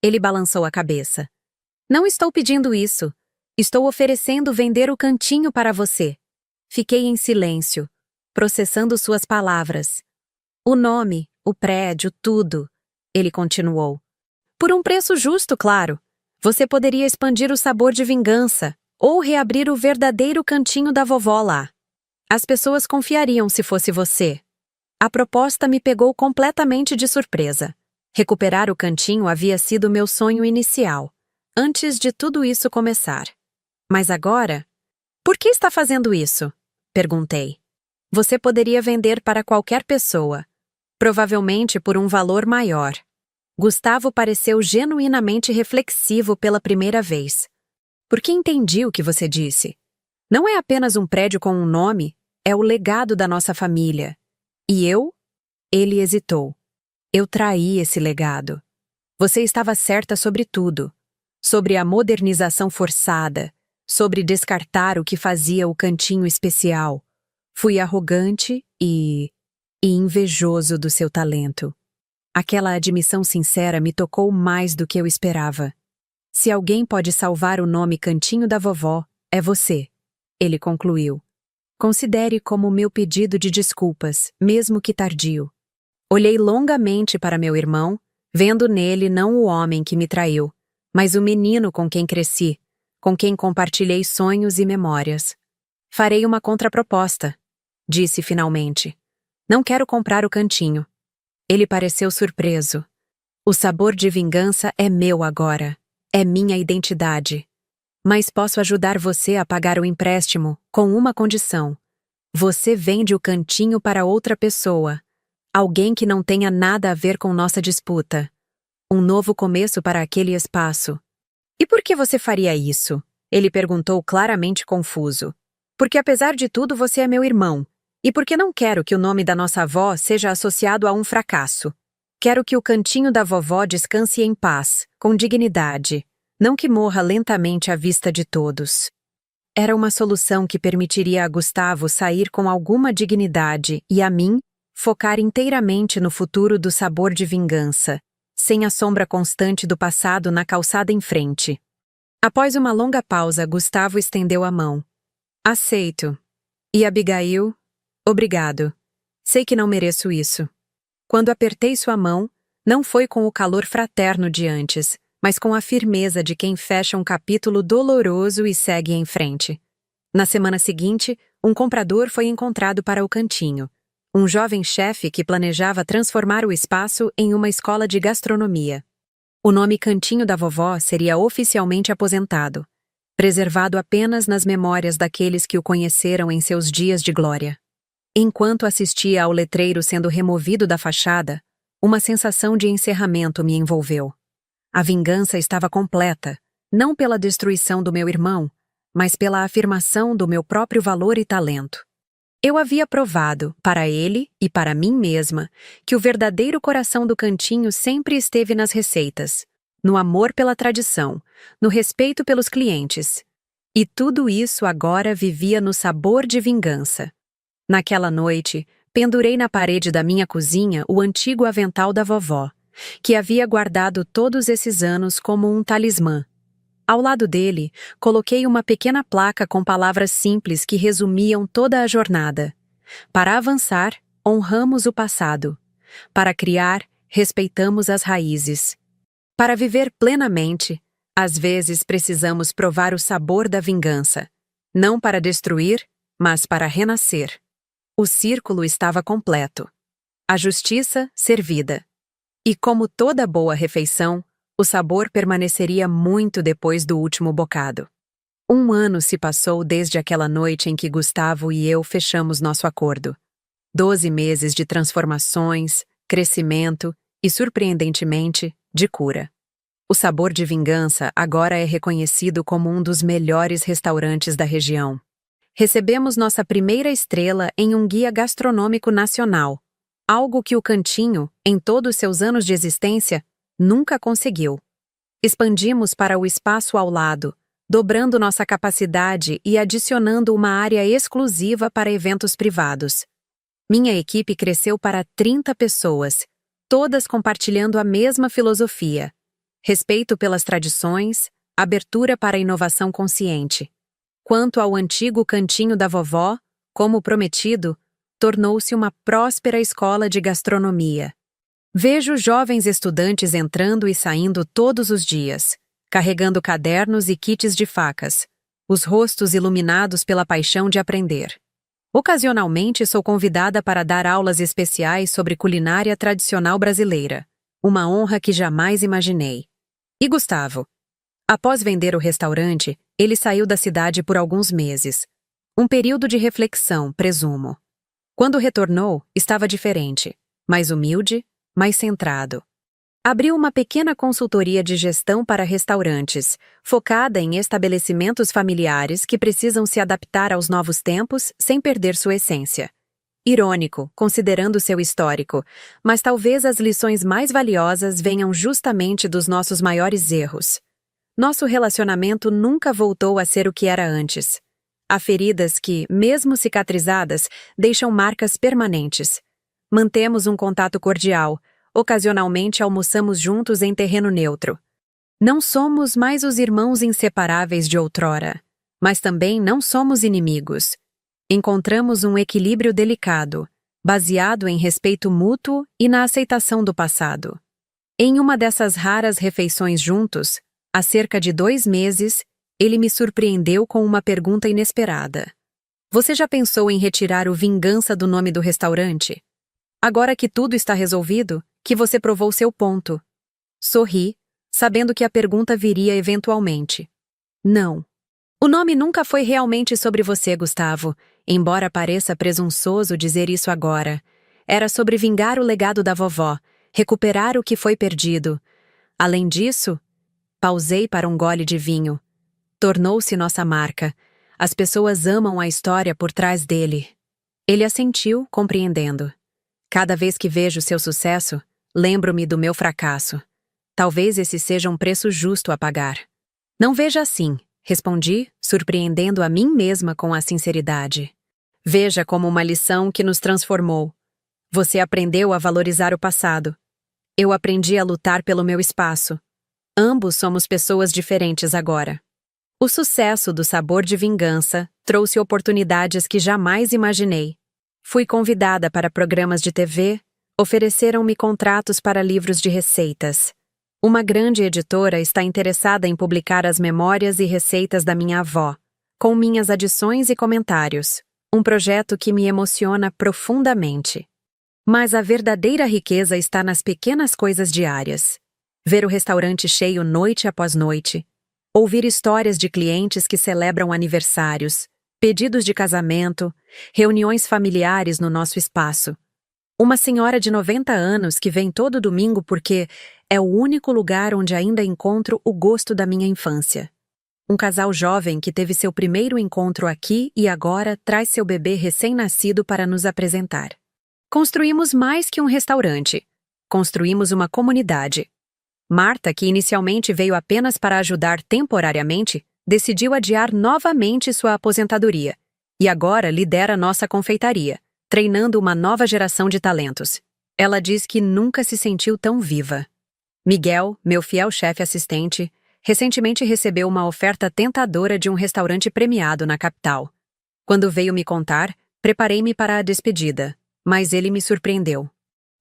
Ele balançou a cabeça. Não estou pedindo isso. Estou oferecendo vender o cantinho para você. Fiquei em silêncio, processando suas palavras. O nome, o prédio, tudo. Ele continuou. Por um preço justo, claro. Você poderia expandir o sabor de vingança, ou reabrir o verdadeiro cantinho da vovó lá. As pessoas confiariam se fosse você. A proposta me pegou completamente de surpresa. Recuperar o cantinho havia sido meu sonho inicial, antes de tudo isso começar. Mas agora? Por que está fazendo isso? Perguntei. Você poderia vender para qualquer pessoa, provavelmente por um valor maior. Gustavo pareceu genuinamente reflexivo pela primeira vez. Porque entendi o que você disse. Não é apenas um prédio com um nome, é o legado da nossa família. E eu? Ele hesitou. Eu traí esse legado. Você estava certa sobre tudo. Sobre a modernização forçada, sobre descartar o que fazia o cantinho especial. Fui arrogante e invejoso do seu talento. Aquela admissão sincera me tocou mais do que eu esperava. Se alguém pode salvar o nome Cantinho da Vovó, é você, ele concluiu. Considere como meu pedido de desculpas, mesmo que tardio. Olhei longamente para meu irmão, vendo nele não o homem que me traiu, mas o menino com quem cresci, com quem compartilhei sonhos e memórias. Farei uma contraproposta, disse finalmente. Não quero comprar o cantinho. Ele pareceu surpreso. O sabor de vingança é meu agora. É minha identidade. Mas posso ajudar você a pagar o empréstimo com uma condição. Você vende o cantinho para outra pessoa. Alguém que não tenha nada a ver com nossa disputa. Um novo começo para aquele espaço. E por que você faria isso? Ele perguntou claramente confuso. Porque apesar de tudo você é meu irmão. E porque não quero que o nome da nossa avó seja associado a um fracasso. Quero que o cantinho da vovó descanse em paz, com dignidade, não que morra lentamente à vista de todos. Era uma solução que permitiria a Gustavo sair com alguma dignidade e a mim focar inteiramente no futuro do sabor de vingança, sem a sombra constante do passado na calçada em frente. Após uma longa pausa, Gustavo estendeu a mão. Aceito. E Abigail? Obrigado. Sei que não mereço isso. Quando apertei sua mão, não foi com o calor fraterno de antes, mas com a firmeza de quem fecha um capítulo doloroso e segue em frente. Na semana seguinte, um comprador foi encontrado para o cantinho. Um jovem chefe que planejava transformar o espaço em uma escola de gastronomia. O nome Cantinho da Vovó seria oficialmente aposentado, preservado apenas nas memórias daqueles que o conheceram em seus dias de glória. Enquanto assistia ao letreiro sendo removido da fachada, uma sensação de encerramento me envolveu. A vingança estava completa, não pela destruição do meu irmão, mas pela afirmação do meu próprio valor e talento. Eu havia provado, para ele e para mim mesma, que o verdadeiro coração do cantinho sempre esteve nas receitas, no amor pela tradição, no respeito pelos clientes. E tudo isso agora vivia no sabor de vingança. Naquela noite, pendurei na parede da minha cozinha o antigo avental da vovó, que havia guardado todos esses anos como um talismã. Ao lado dele, coloquei uma pequena placa com palavras simples que resumiam toda a jornada. Para avançar, honramos o passado. Para criar, respeitamos as raízes. Para viver plenamente, às vezes precisamos provar o sabor da vingança. Não para destruir, mas para renascer. O círculo estava completo. A justiça servida. E como toda boa refeição, o sabor permaneceria muito depois do último bocado. 1 ano se passou desde aquela noite em que Gustavo e eu fechamos nosso acordo. 12 meses de transformações, crescimento e, surpreendentemente, de cura. O Sabor de Vingança agora é reconhecido como um dos melhores restaurantes da região. Recebemos nossa primeira estrela em um guia gastronômico nacional, algo que o Cantinho, em todos seus anos de existência, nunca conseguiu. Expandimos para o espaço ao lado, dobrando nossa capacidade e adicionando uma área exclusiva para eventos privados. Minha equipe cresceu para 30 pessoas, todas compartilhando a mesma filosofia: respeito pelas tradições, abertura para a inovação consciente. Quanto ao antigo Cantinho da Vovó, como prometido, tornou-se uma próspera escola de gastronomia. Vejo jovens estudantes entrando e saindo todos os dias, carregando cadernos e kits de facas, os rostos iluminados pela paixão de aprender. Ocasionalmente sou convidada para dar aulas especiais sobre culinária tradicional brasileira, uma honra que jamais imaginei. E Gustavo? Após vender o restaurante, ele saiu da cidade por alguns meses. Um período de reflexão, presumo. Quando retornou, estava diferente, mais humilde, mais centrado. Abriu uma pequena consultoria de gestão para restaurantes, focada em estabelecimentos familiares que precisam se adaptar aos novos tempos sem perder sua essência. Irônico, considerando seu histórico, mas talvez as lições mais valiosas venham justamente dos nossos maiores erros. Nosso relacionamento nunca voltou a ser o que era antes. Há feridas que, mesmo cicatrizadas, deixam marcas permanentes. Mantemos um contato cordial, ocasionalmente almoçamos juntos em terreno neutro. Não somos mais os irmãos inseparáveis de outrora, mas também não somos inimigos. Encontramos um equilíbrio delicado, baseado em respeito mútuo e na aceitação do passado. Em uma dessas raras refeições juntos, há cerca de 2 meses, ele me surpreendeu com uma pergunta inesperada. Você já pensou em retirar o Vingança do nome do restaurante? Agora que tudo está resolvido, que você provou seu ponto. Sorri, sabendo que a pergunta viria eventualmente. Não. O nome nunca foi realmente sobre você, Gustavo, embora pareça presunçoso dizer isso agora. Era sobre vingar o legado da vovó, recuperar o que foi perdido. Além disso, pausei para um gole de vinho. Tornou-se nossa marca. As pessoas amam a história por trás dele. Ele assentiu, compreendendo. Cada vez que vejo seu sucesso, lembro-me do meu fracasso. Talvez esse seja um preço justo a pagar. Não veja assim, respondi, surpreendendo a mim mesma com a sinceridade. Veja como uma lição que nos transformou. Você aprendeu a valorizar o passado. Eu aprendi a lutar pelo meu espaço. Ambos somos pessoas diferentes agora. O sucesso do Sabor de Vingança trouxe oportunidades que jamais imaginei. Fui convidada para programas de TV, Ofereceram-me contratos para livros de receitas. Uma grande editora está interessada em publicar as memórias e receitas da minha avó, com minhas adições e comentários. Um projeto que me emociona profundamente. Mas a verdadeira riqueza está nas pequenas coisas diárias. Ver o restaurante cheio noite após noite. Ouvir histórias de clientes que celebram aniversários, pedidos de casamento, reuniões familiares no nosso espaço. Uma senhora de 90 anos que vem todo domingo porque é o único lugar onde ainda encontro o gosto da minha infância. Um casal jovem que teve seu primeiro encontro aqui e agora traz seu bebê recém-nascido para nos apresentar. Construímos mais que um restaurante. Construímos uma comunidade. Marta, que inicialmente veio apenas para ajudar temporariamente, decidiu adiar novamente sua aposentadoria e agora lidera nossa confeitaria, treinando uma nova geração de talentos. Ela diz que nunca se sentiu tão viva. Miguel, meu fiel chefe assistente, recentemente recebeu uma oferta tentadora de um restaurante premiado na capital. Quando veio me contar, preparei-me para a despedida, mas ele me surpreendeu.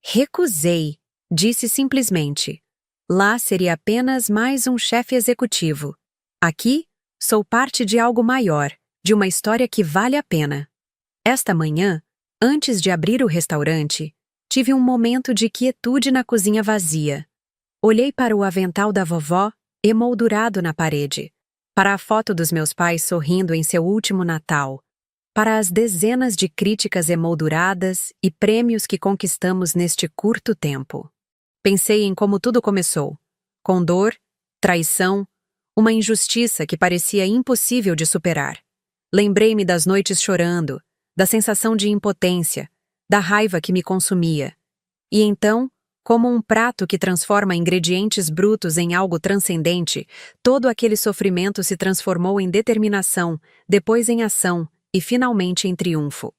Recusei, disse simplesmente. Lá seria apenas mais um chefe executivo. Aqui, sou parte de algo maior, de uma história que vale a pena. Esta manhã, antes de abrir o restaurante, tive um momento de quietude na cozinha vazia. Olhei para o avental da vovó, emoldurado na parede, para a foto dos meus pais sorrindo em seu último Natal, para as dezenas de críticas emolduradas e prêmios que conquistamos neste curto tempo. Pensei em como tudo começou, com dor, traição, uma injustiça que parecia impossível de superar. Lembrei-me das noites chorando, da sensação de impotência, da raiva que me consumia. E então, como um prato que transforma ingredientes brutos em algo transcendente, todo aquele sofrimento se transformou em determinação, depois em ação e finalmente em triunfo.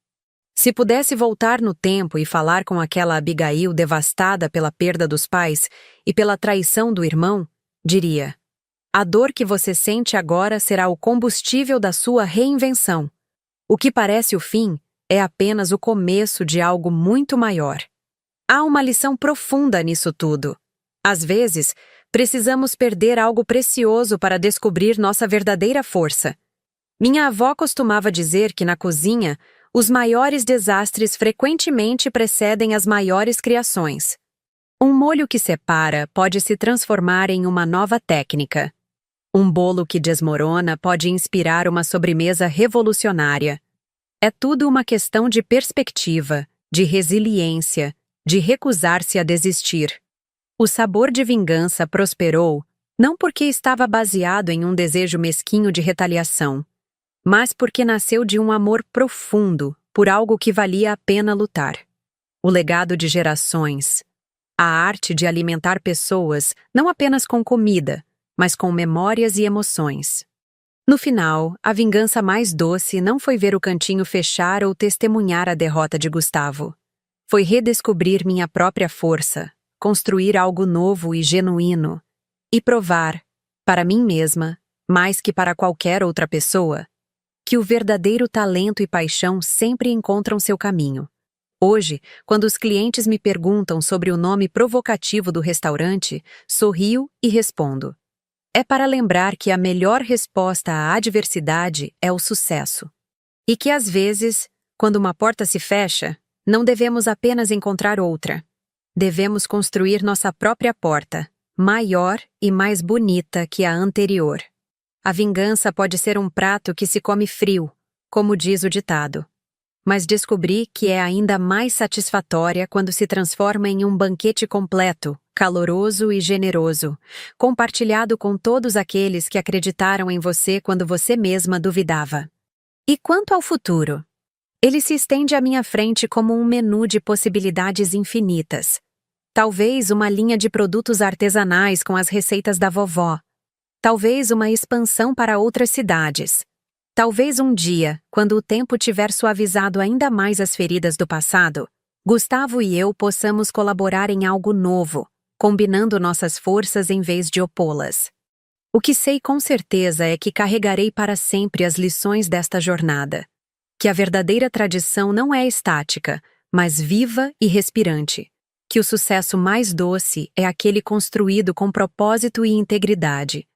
Se pudesse voltar no tempo e falar com aquela Abigail devastada pela perda dos pais e pela traição do irmão, diria: a dor que você sente agora será o combustível da sua reinvenção. O que parece o fim é apenas o começo de algo muito maior. Há uma lição profunda nisso tudo. Às vezes, precisamos perder algo precioso para descobrir nossa verdadeira força. Minha avó costumava dizer que na cozinha, os maiores desastres frequentemente precedem as maiores criações. Um molho que separa pode se transformar em uma nova técnica. Um bolo que desmorona pode inspirar uma sobremesa revolucionária. É tudo uma questão de perspectiva, de resiliência, de recusar-se a desistir. O sabor de vingança prosperou não porque estava baseado em um desejo mesquinho de retaliação, mas porque nasceu de um amor profundo por algo que valia a pena lutar. O legado de gerações. A arte de alimentar pessoas não apenas com comida, mas com memórias e emoções. No final, a vingança mais doce não foi ver o cantinho fechar ou testemunhar a derrota de Gustavo. Foi redescobrir minha própria força, construir algo novo e genuíno, e provar, para mim mesma, mais que para qualquer outra pessoa, que o verdadeiro talento e paixão sempre encontram seu caminho. Hoje, quando os clientes me perguntam sobre o nome provocativo do restaurante, sorrio e respondo: é para lembrar que a melhor resposta à adversidade é o sucesso. E que às vezes, quando uma porta se fecha, não devemos apenas encontrar outra. Devemos construir nossa própria porta, maior e mais bonita que a anterior. A vingança pode ser um prato que se come frio, como diz o ditado. Mas descobri que é ainda mais satisfatória quando se transforma em um banquete completo, caloroso e generoso, compartilhado com todos aqueles que acreditaram em você quando você mesma duvidava. E quanto ao futuro? Ele se estende à minha frente como um menu de possibilidades infinitas. Talvez uma linha de produtos artesanais com as receitas da vovó. Talvez uma expansão para outras cidades. Talvez um dia, quando o tempo tiver suavizado ainda mais as feridas do passado, Gustavo e eu possamos colaborar em algo novo, combinando nossas forças em vez de opô-las. O que sei com certeza é que carregarei para sempre as lições desta jornada. Que a verdadeira tradição não é estática, mas viva e respirante. que o sucesso mais doce é aquele construído com propósito e integridade,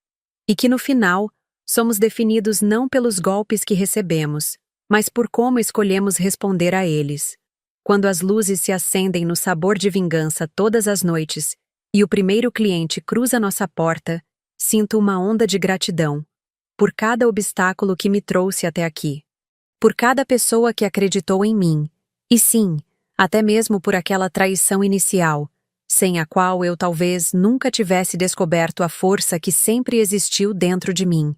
e que no final somos definidos não pelos golpes que recebemos, mas por como escolhemos responder a eles. Quando as luzes se acendem no sabor de vingança todas as noites e o primeiro cliente cruza nossa porta, sinto uma onda de gratidão por cada obstáculo que me trouxe até aqui, por cada pessoa que acreditou em mim, e sim, até mesmo por aquela traição inicial, sem a qual eu talvez nunca tivesse descoberto a força que sempre existiu dentro de mim.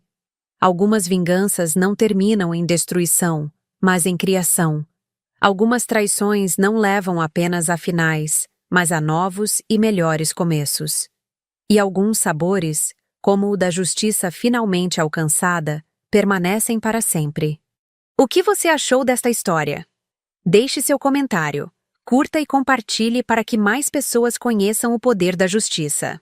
Algumas vinganças não terminam em destruição, mas em criação. Algumas traições não levam apenas a finais, mas a novos e melhores começos. E alguns sabores, como o da justiça finalmente alcançada, permanecem para sempre. O que você achou desta história? Deixe seu comentário, curta e compartilhe para que mais pessoas conheçam o poder da justiça.